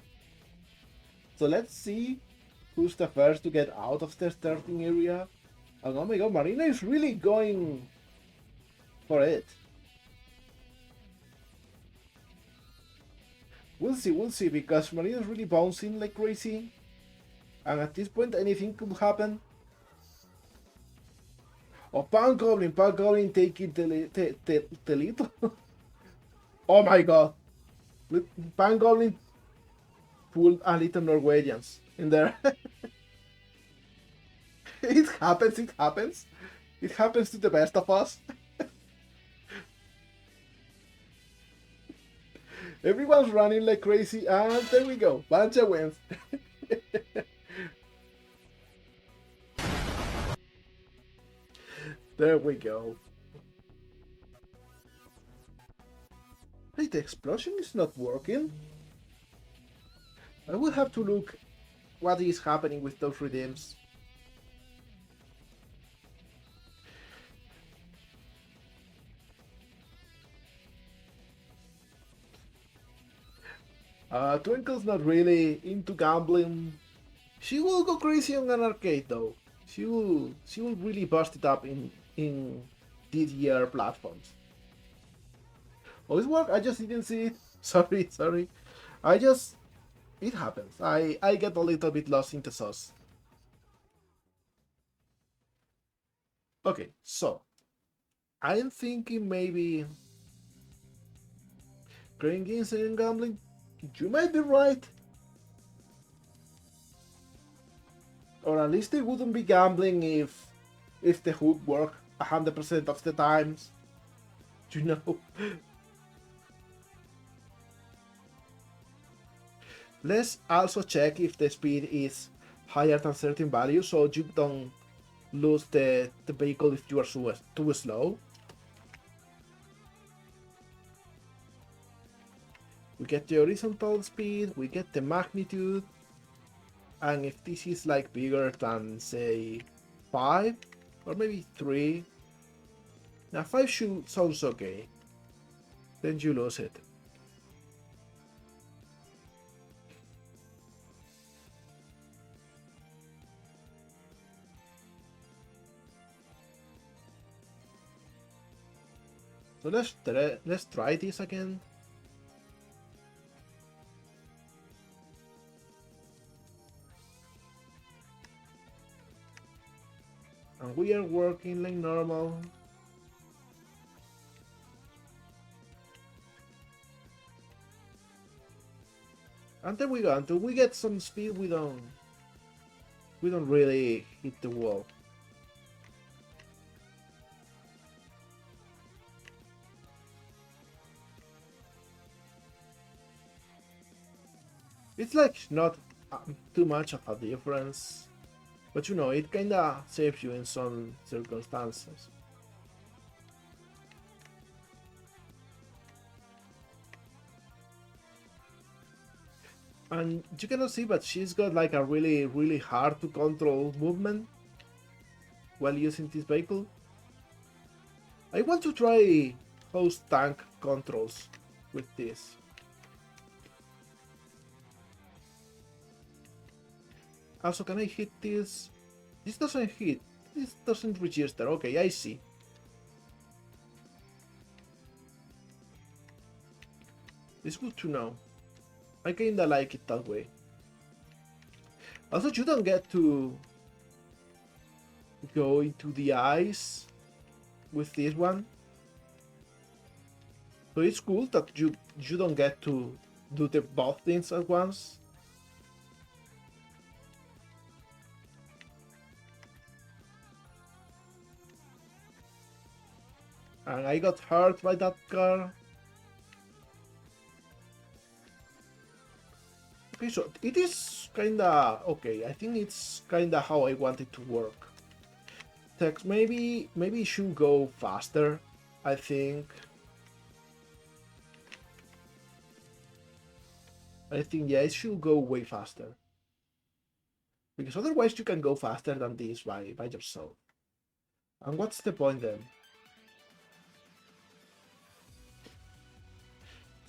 So let's see who's the first to get out of the starting area. And oh my god, Marina is really going for it. We'll see, because Marina is really bouncing like crazy. And at this point, anything could happen. Oh, Pangolin taking the little. Oh my god. Pangolin pulled a little Norwegians in there. It happens, it happens. It happens to the best of us. Everyone's running like crazy, and there we go. Bancha wins. There we go. Hey, the explosion is not working. I will have to look what is happening with those redeems. Twinkle's not really into gambling. She will go crazy on an arcade though. She will really bust it up in DDR platforms. Oh, it's work. I just didn't see it. Sorry. It happens. I get a little bit lost in the sauce. Okay, so I'm thinking maybe playing games and gambling. You might be right. Or at least it wouldn't be gambling if the hook worked 100% of the times. You know. Let's also check if the speed is higher than certain value, so you don't lose the vehicle if you are too slow. We get the horizontal speed, we get the magnitude, and if this is like bigger than say 5 or maybe 3, now 5 sounds okay, then you lose it. So let's try this again. And we are working like normal. Until we go, until we get some speed, we don't really hit the wall. It's like not too much of a difference, but you know, it kinda saves you in some circumstances. And you cannot see, but she's got like a really hard to control movement while using this vehicle. I want to try host tank controls with this. Also, can I hit this? This doesn't hit. This doesn't register. Okay, I see. It's good to know. I kinda like it that way. Also, you don't get to go into the ice with this one. So it's cool that you don't get to do the both things at once. And I got hurt by that car. Okay, so it is kinda okay. I think it's kinda how I want it to work. Text maybe it should go faster, I think. Yeah, it should go way faster. Because otherwise you can go faster than this by yourself. And what's the point then?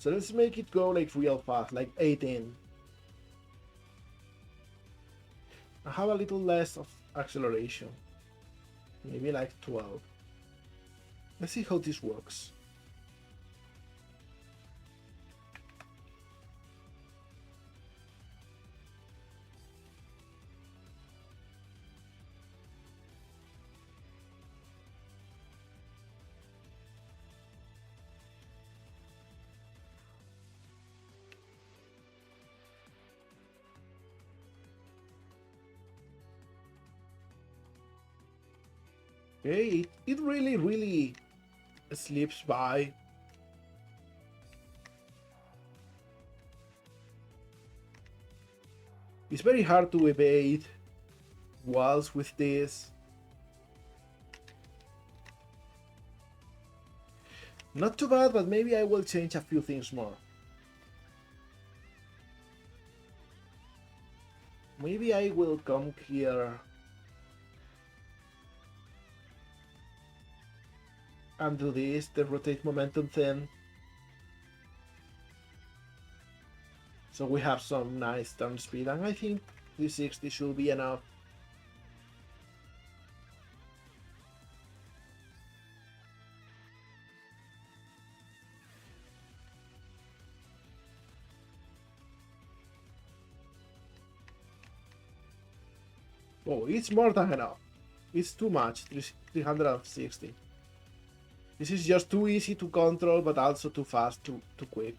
So let's make it go like real fast, like 18. I have a little less of acceleration. Maybe like 12. Let's see how this works. Okay, it really slips by. It's very hard to evade walls with this. Not too bad, but maybe I will change a few things more. Maybe I will come here and do this, the rotate momentum thing. So we have some nice turn speed, and I think 360 should be enough. Oh, it's more than enough. It's too much, 360. This is just too easy to control, but also too fast, too quick.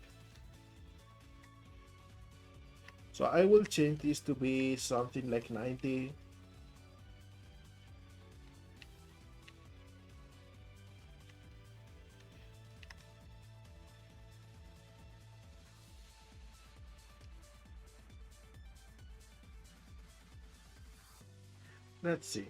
So I will change this to be something like 90. Let's see.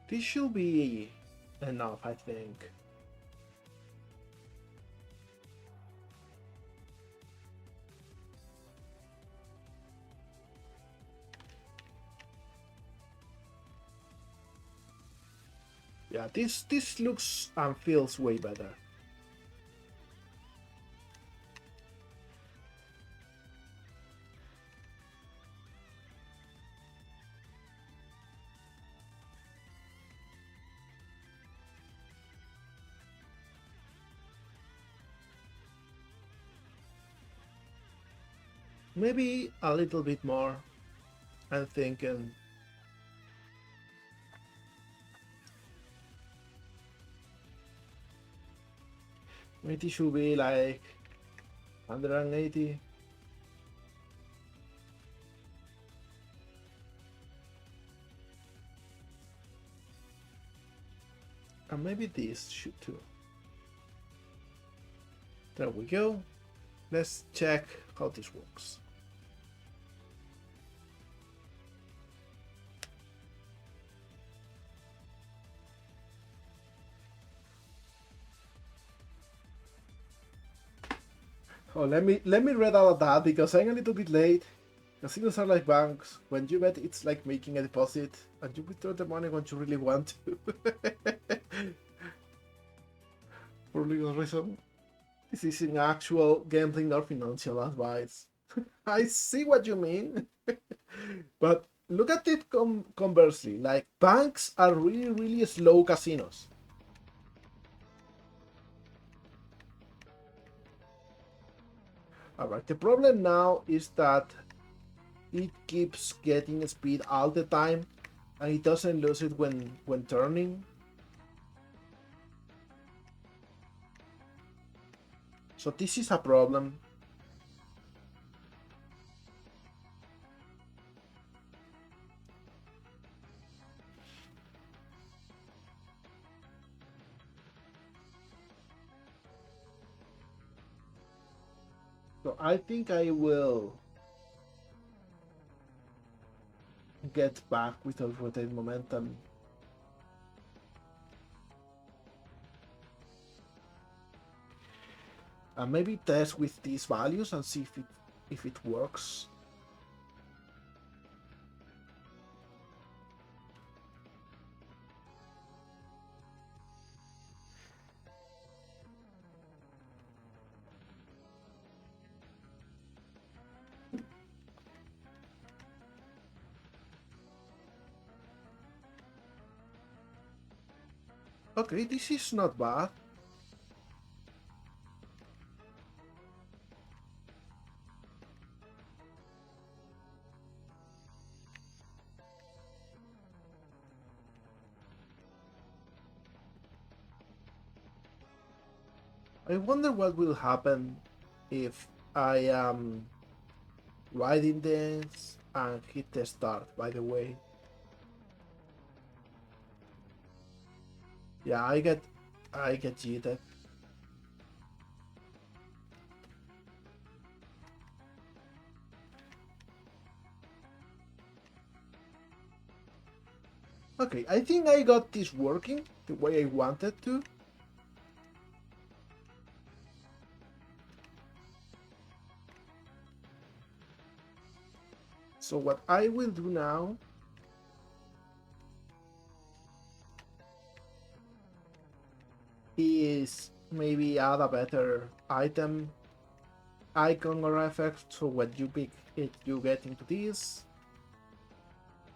This should be enough, I think. Yeah, this looks and feels way better. Maybe a little bit more. I'm thinking. Maybe it should be like 180. And maybe this should too. There we go. Let's check how this works. Oh, let me read all of that because I'm a little bit late. Casinos are like banks. When you bet, it's like making a deposit, and you withdraw the money when you really want to. For legal reason, this isn't actual gambling or financial advice. I see what you mean, but look at it conversely. Like banks are really slow casinos. Alright, the problem now is that it keeps getting speed all the time and it doesn't lose it when turning. So this is a problem. So I think I will get back with a rotate momentum. And maybe test with these values and see if it works. Okay, this is not bad. I wonder what will happen if I am riding this and hit the start, by the way. Yeah, I get cheated. Okay, I think I got this working the way I wanted to. So what I will do now is maybe add a better item icon or effect, so when you pick it you get into this,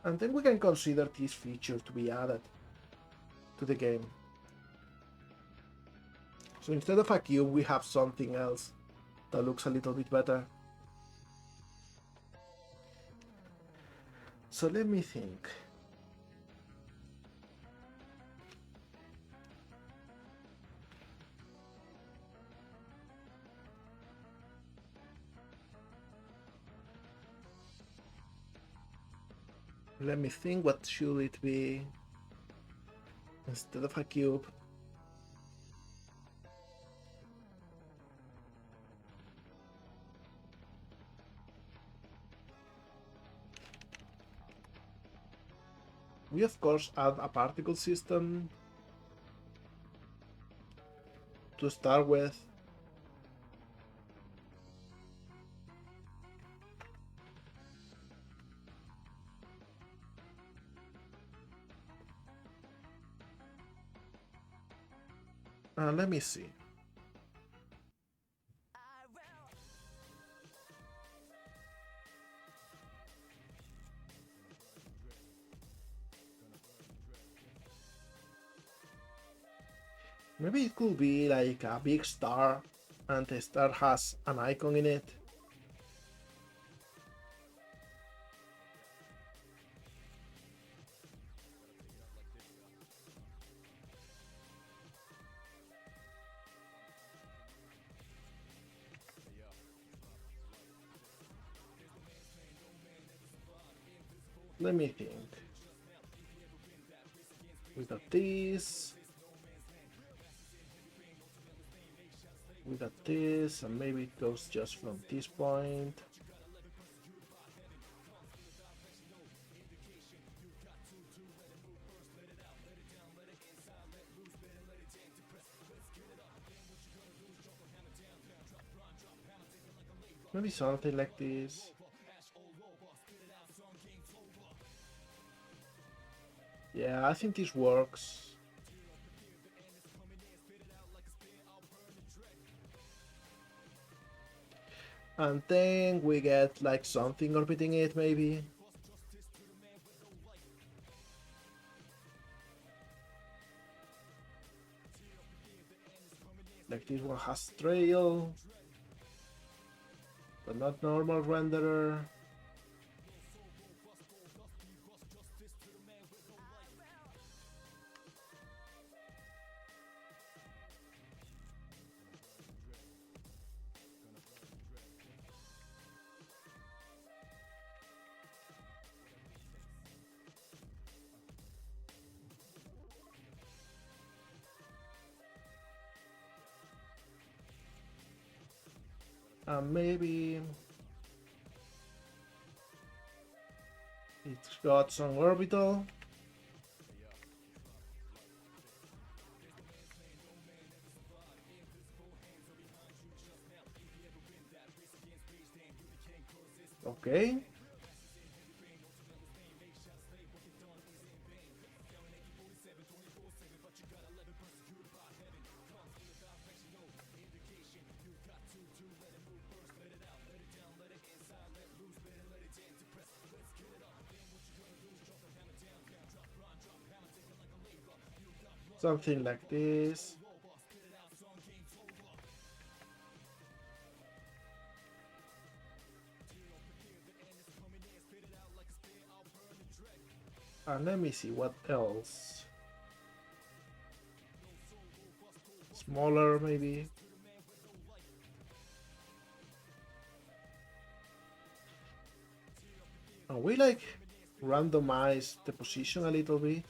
and then we can consider this feature to be added to the game. So instead of a cube we have something else that looks a little bit better. So let me think. Let me think, what should it be instead of a cube? We of course add a particle system to start with. Let me see. Maybe it could be like a big star and the star has an icon in it. Let me think. We got this. We got this, and maybe it goes just from this point. Maybe something like this. Yeah, I think this works. And then we get like something orbiting it, maybe. Like this one has trail, but not normal renderer. And maybe it's got some orbital. Okay. Something like this. And let me see what else. Smaller, maybe. And we like randomize the position a little bit.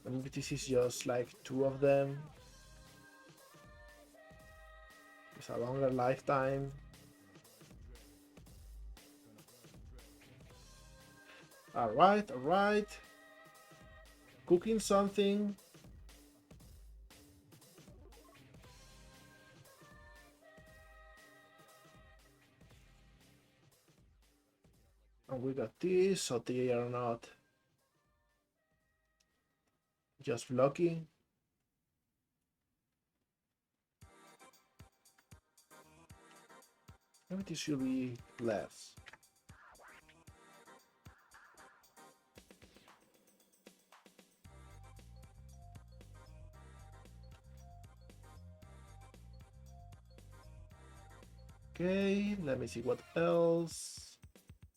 And maybe this is just like two of them. It's a longer lifetime. Alright, alright. Cooking something. And we got this, so they are not just blocking. Maybe this should be less. Okay, let me see what else.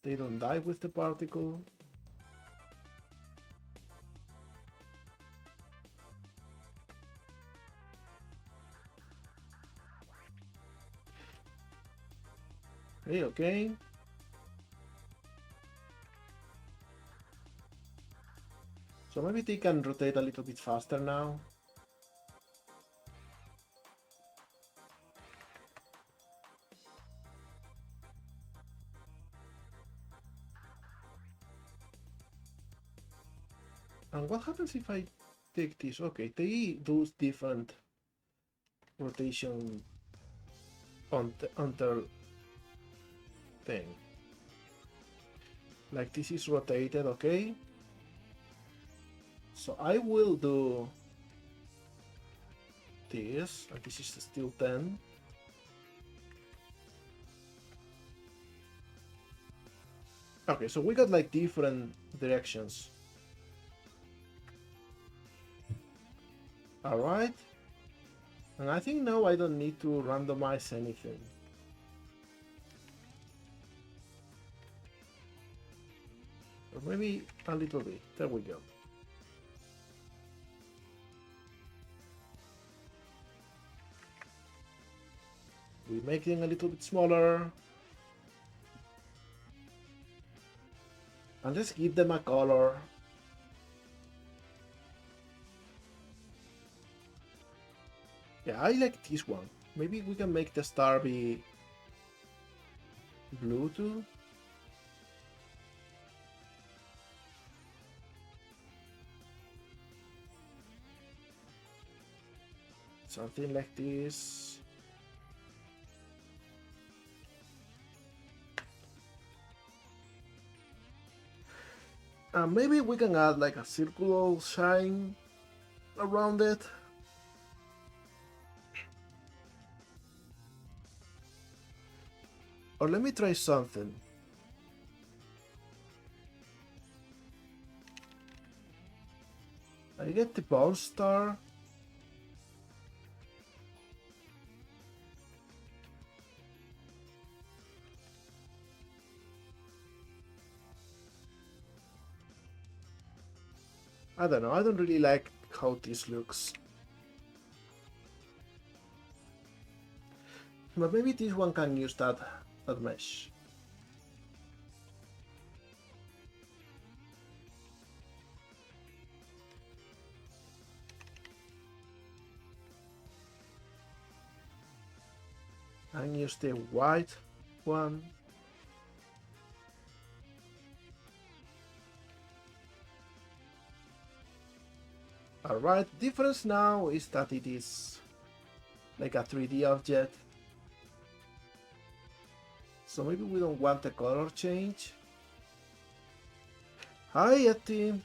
They don't die with the particle. Okay, okay. So maybe they can rotate a little bit faster now. And what happens if I take this? Okay, they do different rotation on their thing. Like this is rotated, okay? So I will do this, and this is still 10. Okay, so we got like different directions. Alright. And I think now I don't need to randomize anything. Or maybe a little bit. There we go. we make them a little bit smaller. And let's give them a color. Yeah, I like this one. Maybe we can make the star be blue too. Something like this. And maybe we can add like a circular shine around it. Or let me try something. I get the bone star. I don't know, I don't really like how this looks. But maybe this one can use that mesh. And use the white one. Alright, the difference now is that it is like a 3D object. So maybe we don't want the color change. Hi, Yeti.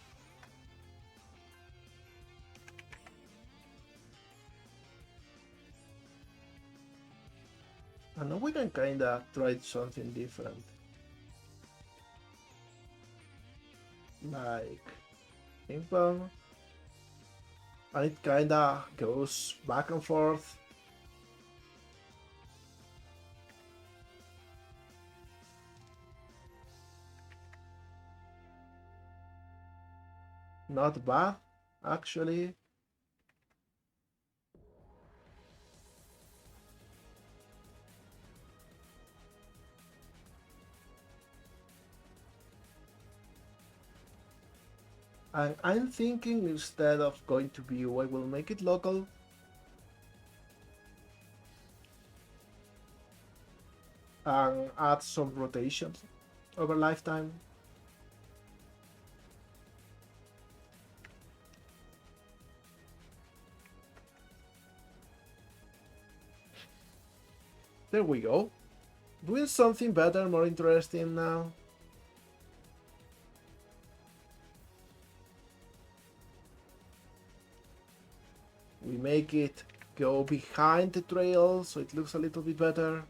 And now we can kinda try something different. Like ping pong. And it kinda goes back and forth. Not bad, actually. And I'm thinking instead of going to view, I will make it local. And add some rotations over lifetime. There we go. Doing something better, more interesting now. We make it go behind the trail so it looks a little bit better.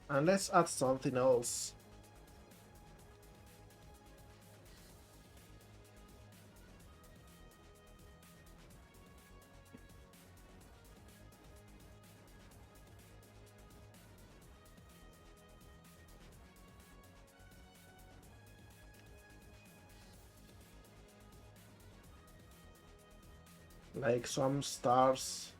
And let's add something else. Like some stars.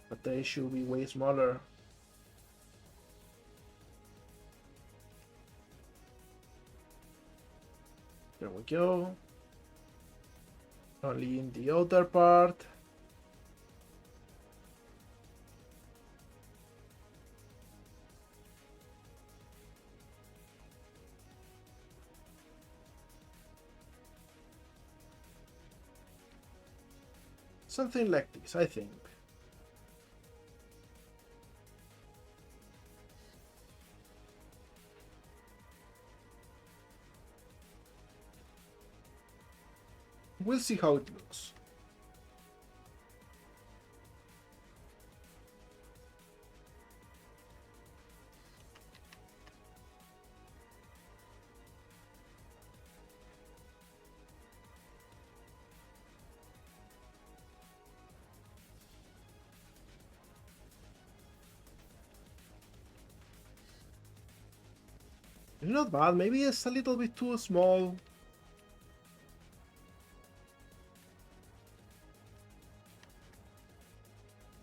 But they should be way smaller. There we go. Only in the outer part. Something like this, I think. We'll see how it looks. It's not bad, maybe it's a little bit too small.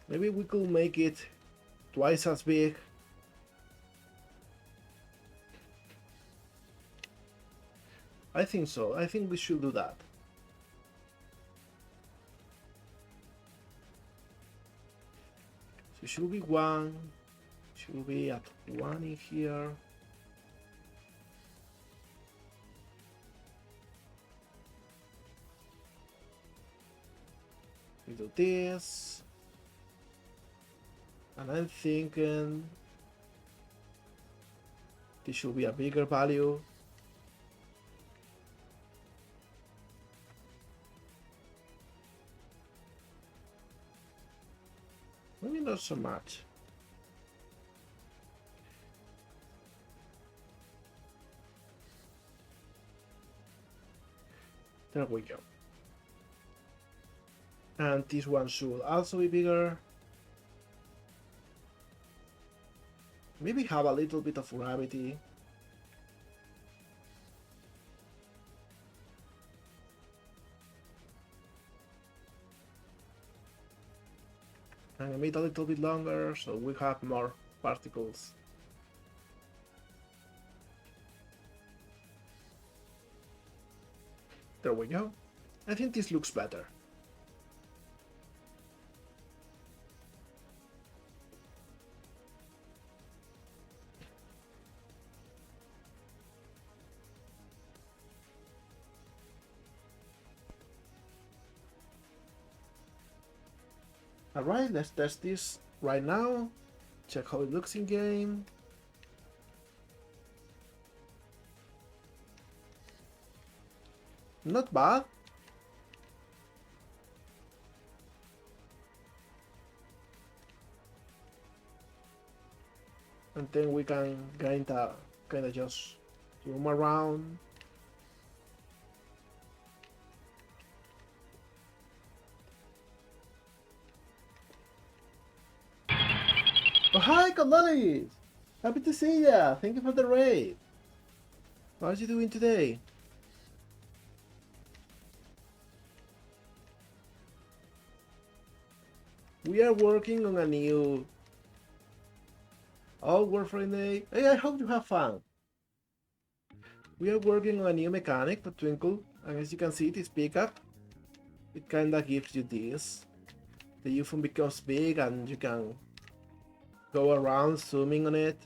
Maybe we could make it twice as big. I think so. I think we should do that. So it should be 1. Should be at 1 in here. We do this. And I'm thinking this should be a bigger value. Maybe not so much. There we go. And this one should also be bigger. Maybe have a little bit of gravity. And I made a little bit longer so we have more particles. There we go. I think this looks better. Alright, let's test this right now. Check how it looks in game. Not bad. And then we can kinda just zoom around. Oh, hi, Colonis! Happy to see ya! Thank you for the raid! How are you doing today? We are working on a new... Oh, War Friday! Hey, I hope you have fun! We are working on a new mechanic for Twinkle, and as you can see, this pickup, it kinda gives you this. The UFO becomes big and you can go around zooming on it.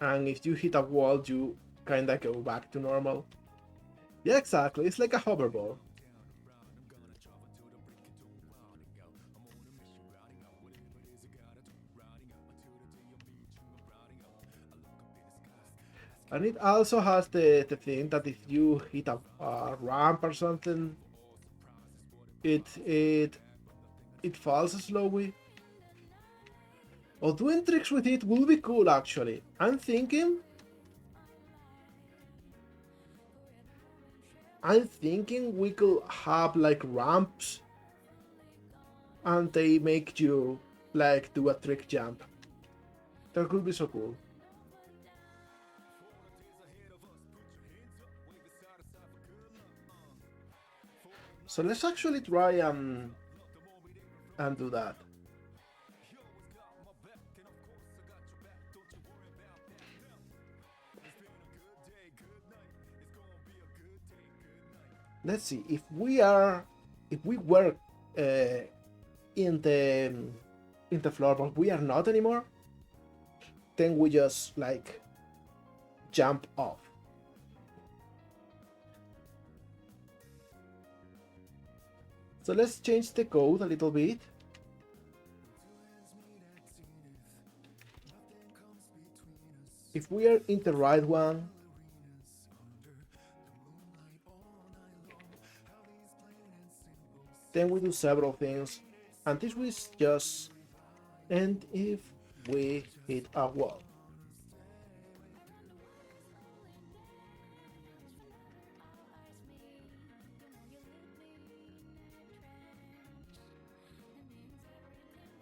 And if you hit a wall, you kinda go back to normal. Yeah, exactly, it's like a hoverboard. And it also has the thing that if you hit a ramp or something, it falls slowly. Or doing tricks with it will be cool actually. I'm thinking we could have like ramps and they make you like do a trick jump. That could be so cool. So let's actually try and do that. Let's see if we were in the floor, but we are not anymore. Then we just like jump off. So let's change the code a little bit. If we are in the right one, then we do several things, and this was just end if we hit a wall.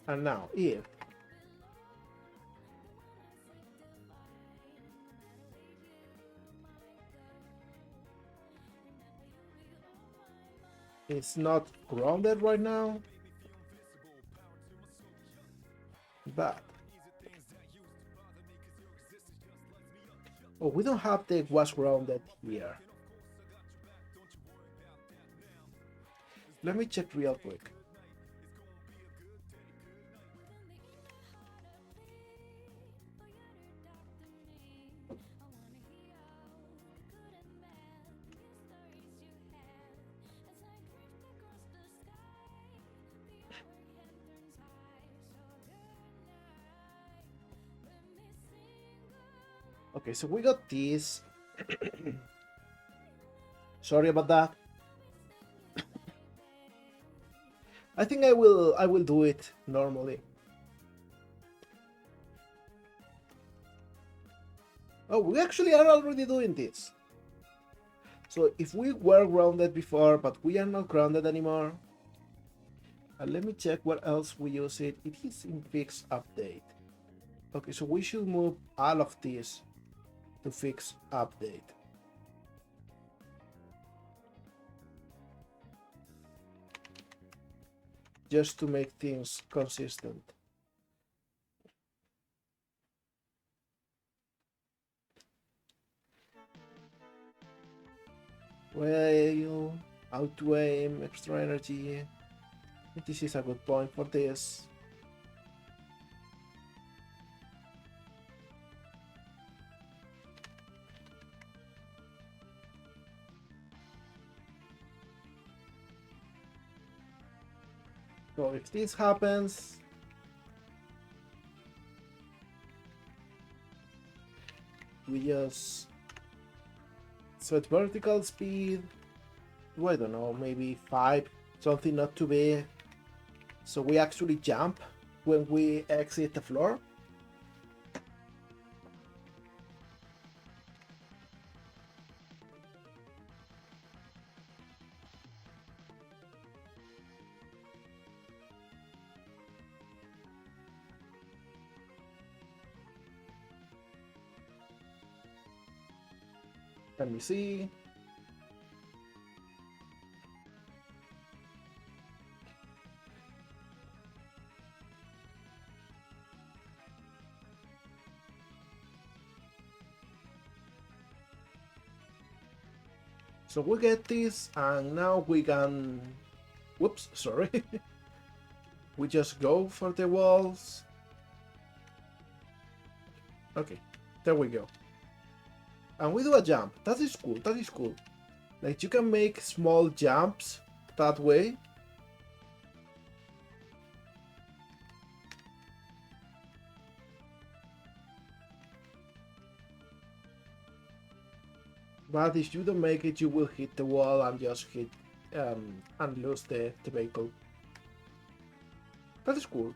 And now if It's not grounded right now, but oh, we don't have the was grounded here. Let me check real quick. Okay, so we got this. Sorry about that. I think I will do it normally. Oh, we actually are already doing this. So if we were grounded before, but we are not grounded anymore, let me check what else we use it. It is in fix update. Okay, so we should move all of this to fix update. Just to make things consistent. Well, auto aim, extra energy. This is a good point for this. So if this happens, we just set vertical speed. I don't know, maybe 5, something not too big. So we actually jump when we exit the floor. Let me see. So we get this, and now we can... Whoops, sorry. We just go for the walls. Okay, there we go. And we do a jump. That is cool, that is cool. Like, you can make small jumps that way. But if you don't make it, you will hit the wall and just hit and lose the vehicle. That is cool.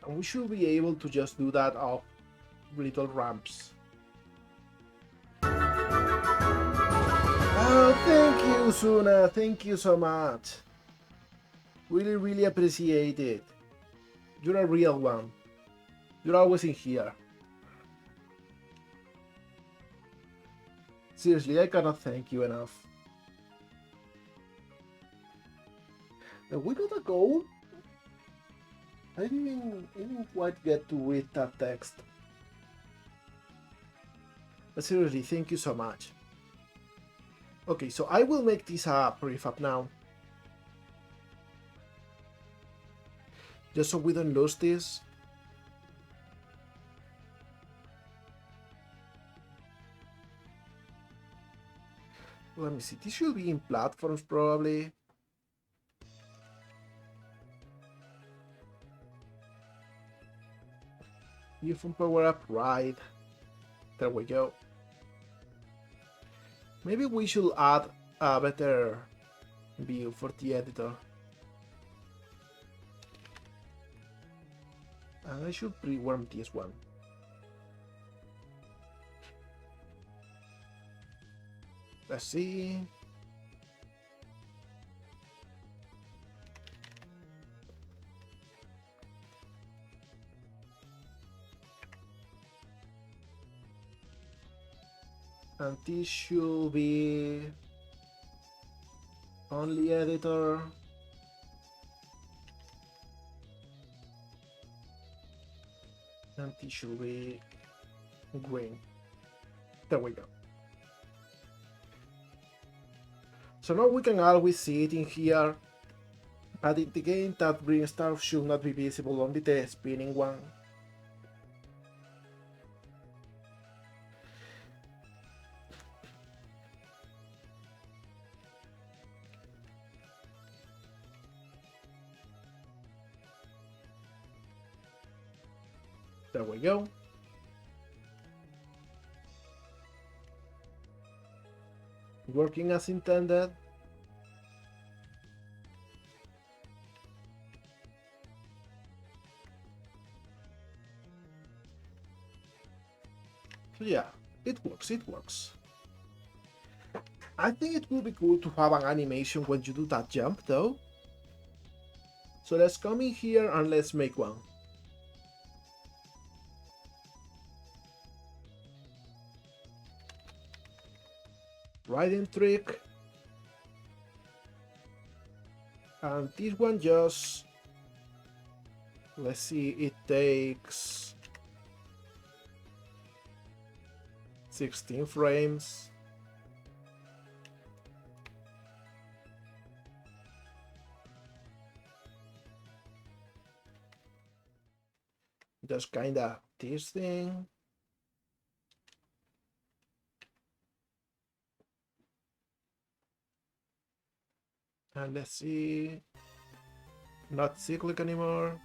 And we should be able to just do that off little ramps. Oh, thank you, Suna. Thank you so much. Really, really appreciate it. You're a real one. You're always in here. Seriously, I cannot thank you enough. We got a goal. I didn't quite get to read that text. But seriously, thank you so much. Okay, so I will make this a prefab now. Just so we don't lose this. Let me see, this should be in platforms probably. View from power up, right. There we go. Maybe we should add a better view for the editor. And I should pre-warm this one. Let's see. And this should be only editor. And this should be green. There we go. So now we can always see it in here, but in the game that green star should not be visible, only the spinning one. There we go. Working as intended. So yeah, it works, it works. I think it would be cool to have an animation when you do that jump though. So let's come in here and let's make one. Riding trick. And this one just, let's see, it takes 16 frames. Just kinda this thing. And let's see, not cyclic anymore.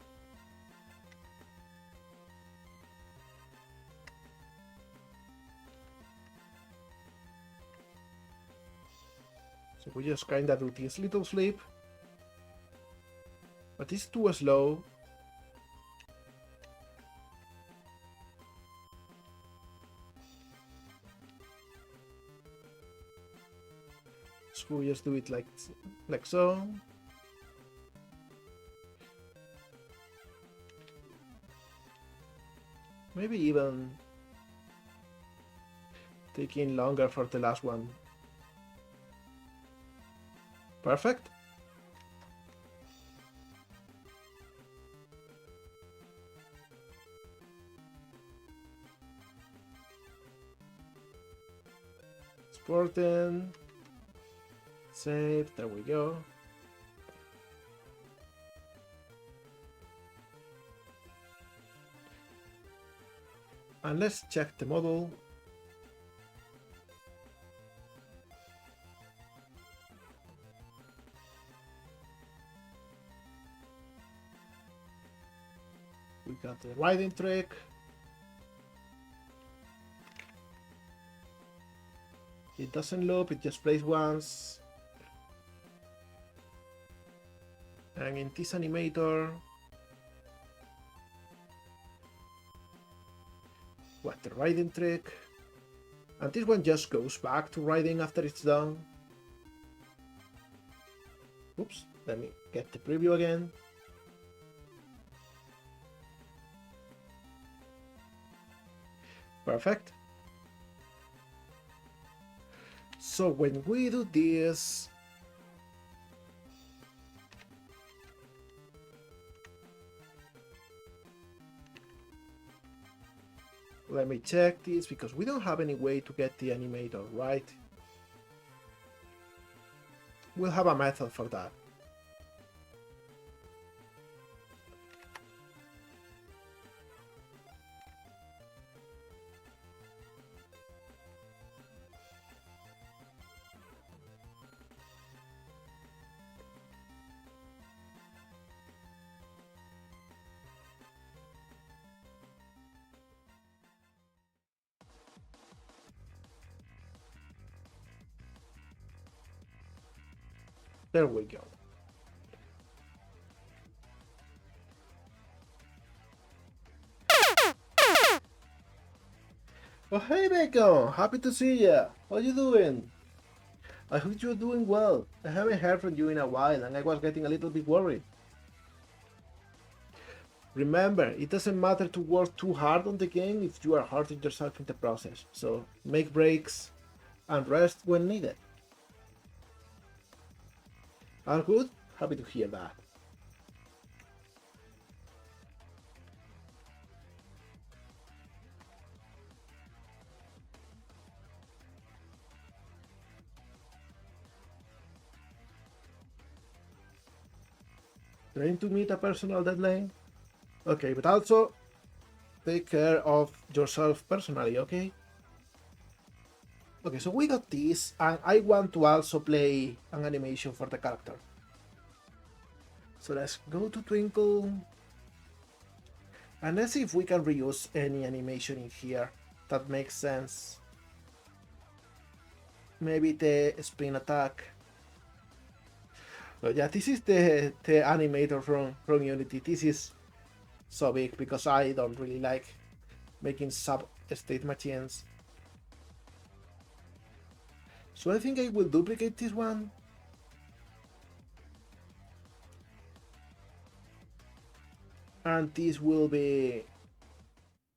So we just kinda do this little flip, but it's too slow. So we just do it like so. Maybe even taking longer for the last one. Perfect. Sporting. Save, there we go. And let's check the model. We got the riding trick. It doesn't loop, it just plays once. And in this animator, what, the riding trick? And this one just goes back to riding after it's done. Oops, let me get the preview again. Perfect. So when we do this, let me check this because we don't have any way to get the animator, right? We'll have a method for that. There we go. Oh hey Bacon, happy to see ya. How you doing? I hope you're doing well. I haven't heard from you in a while and I was getting a little bit worried. Remember, it doesn't matter to work too hard on the game if you are hurting yourself in the process. So make breaks, and rest when needed. All good? Happy to hear that. Trying to meet a personal deadline? Okay, but also take care of yourself personally, okay? Okay, so we got this, and I want to also play an animation for the character. So let's go to Twinkle, and let's see if we can reuse any animation in here that makes sense. Maybe the spin attack. But yeah, this is the animator from Unity. This is so big because I don't really like making sub-state machines. So I think I will duplicate this one. And this will be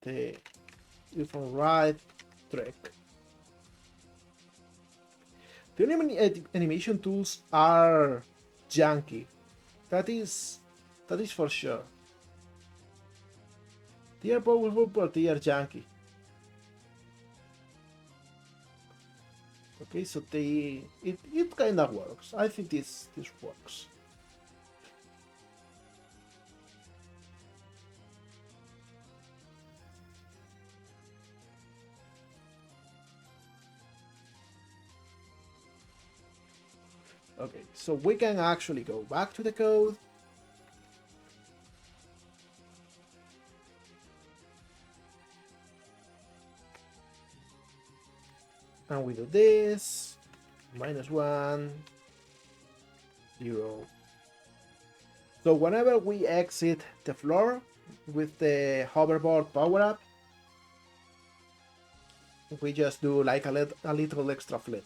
the from right track. The animation tools are janky. That is for sure. They are powerful, but they are janky. Okay, so it kind of works. I think this works. Okay, so we can actually go back to the code. And we do this, -1, 0. So whenever we exit the floor with the hoverboard power-up, we just do like a little extra flip.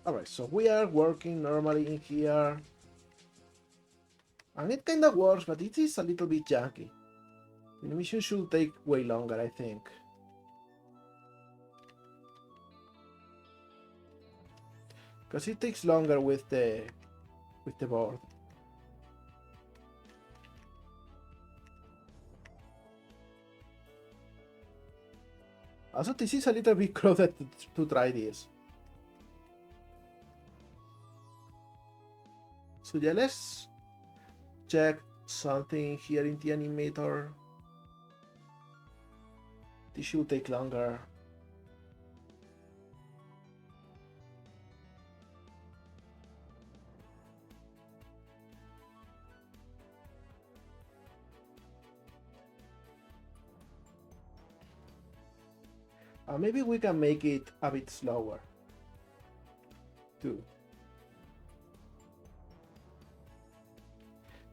Alright, so we are working normally in here. And it kind of works, but it is a little bit janky. The animation should take way longer, I think. Because it takes longer with the board. Also, this is a little bit crowded to try this. So yeah, let's check something here in the animator. This should take longer. Maybe we can make it a bit slower too.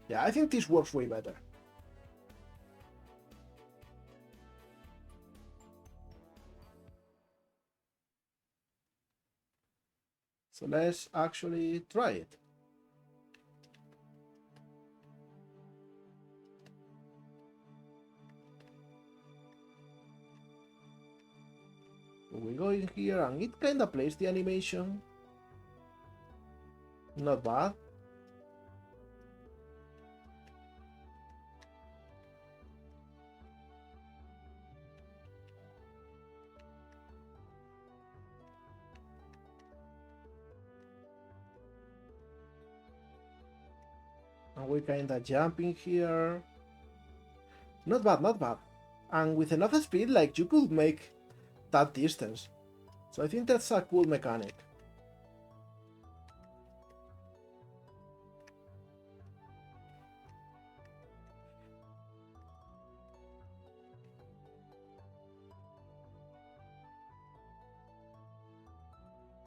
Yeah, I think this works way better. So let's actually try it. We go in here and it kind of plays the animation. Not bad. And we kind of jump in here. Not bad, not bad. And with enough speed, like, you could make that distance. So I think that's a cool mechanic.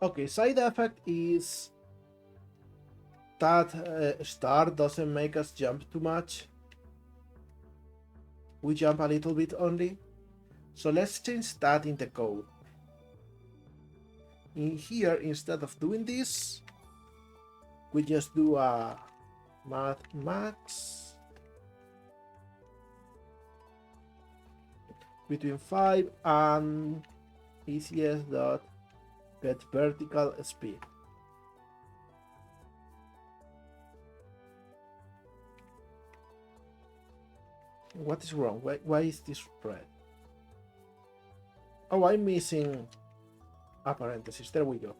Okay, side effect is that star doesn't make us jump too much. We jump a little bit only. So let's change that in the code. In here, instead of doing this, we just do a math max between 5 and ECS dot get vertical speed. What is wrong? Why is this red? Oh, I'm missing a parenthesis. There we go.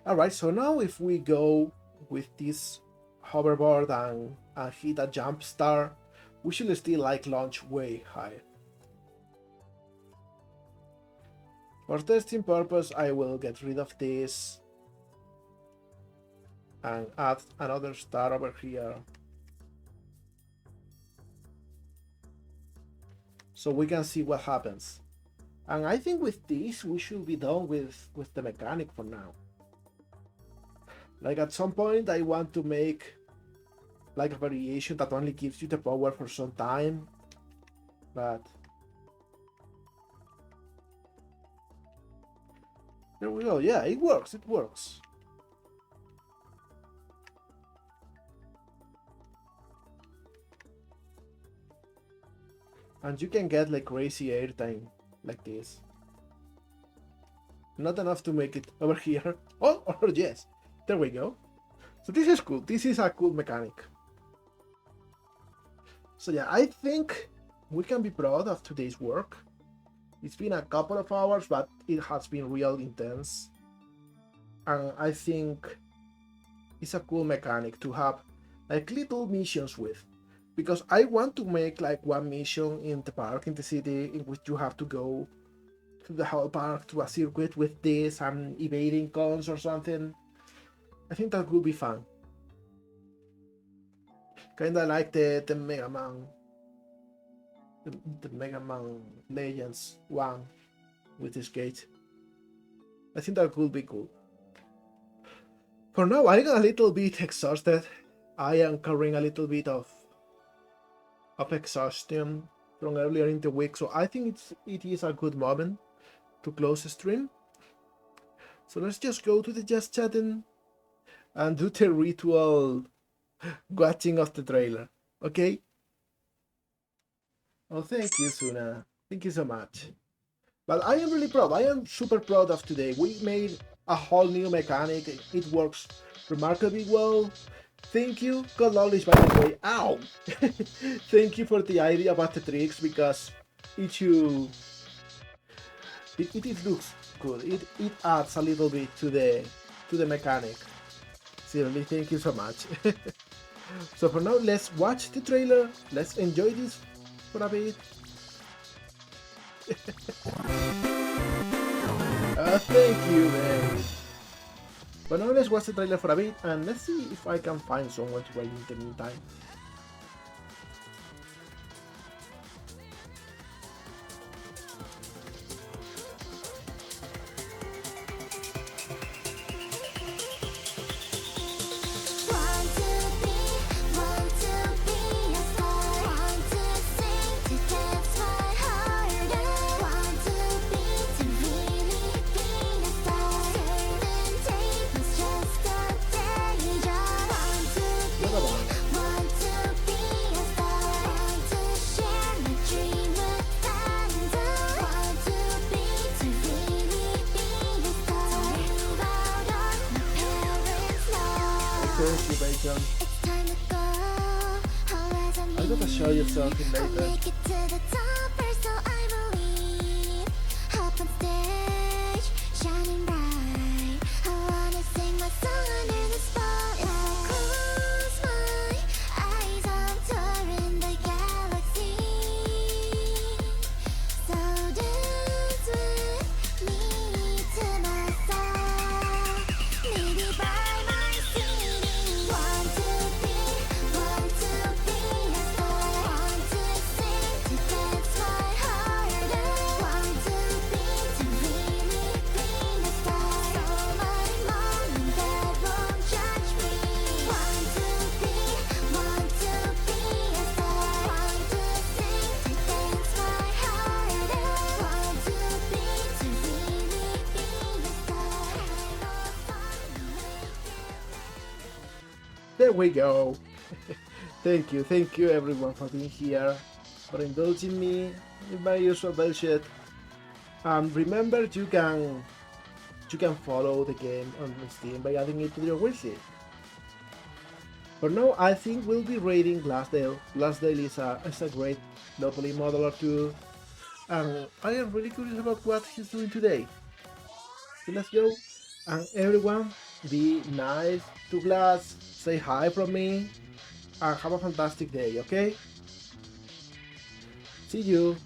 Alright, so now if we go with this hoverboard and hit a jump start, we should still like launch way higher. For testing purpose, I will get rid of this and add another star over here. So we can see what happens. And I think with this, we should be done with the mechanic for now. Like at some point, I want to make like a variation that only gives you the power for some time. But there we go. Yeah, it works. It works. And you can get like crazy airtime like this. Not enough to make it over here. Oh, or yes. There we go. So this is cool. This is a cool mechanic. So yeah, I think we can be proud of today's work. It's been a couple of hours, but it has been real intense. And I think it's a cool mechanic to have like little missions with. Because I want to make like one mission in the park, in the city, in which you have to go to the whole park, to a circuit with this and evading cons or something. I think that would be fun. Kinda like the Mega Man, the Mega Man Legends one with this gate. I think that could be cool. For now, I got a little bit exhausted. I am carrying a little bit of exhaustion from earlier in the week, so I think it is a good moment to close the stream. So let's just go to the just chatting and do the ritual watching of the trailer, okay? Oh, thank you, Suna. Thank you so much. But I am really proud. I am super proud of today. We made a whole new mechanic. It works remarkably well. Thank you, God Lawless, by the way. Ow! Thank you for the idea about the tricks, because it looks good. It adds a little bit to the mechanic. Seriously, thank you so much. So for now, let's watch the trailer. Let's enjoy this for a bit. Thank you, man. But now let's watch the trailer for a bit and let's see if I can find someone to play in the meantime. I'm gonna show you something later. There we go. Thank you everyone for being here, for indulging me in my usual bullshit. Remember, you can follow the game on Steam by adding it to your wishlist. For now, I think we'll be raiding Glassdale. Glassdale is a great lowpoly modeler too, and I am really curious about what he's doing today. So let's go. And everyone, be nice to Glass, say hi from me, and have a fantastic day, okay? See you!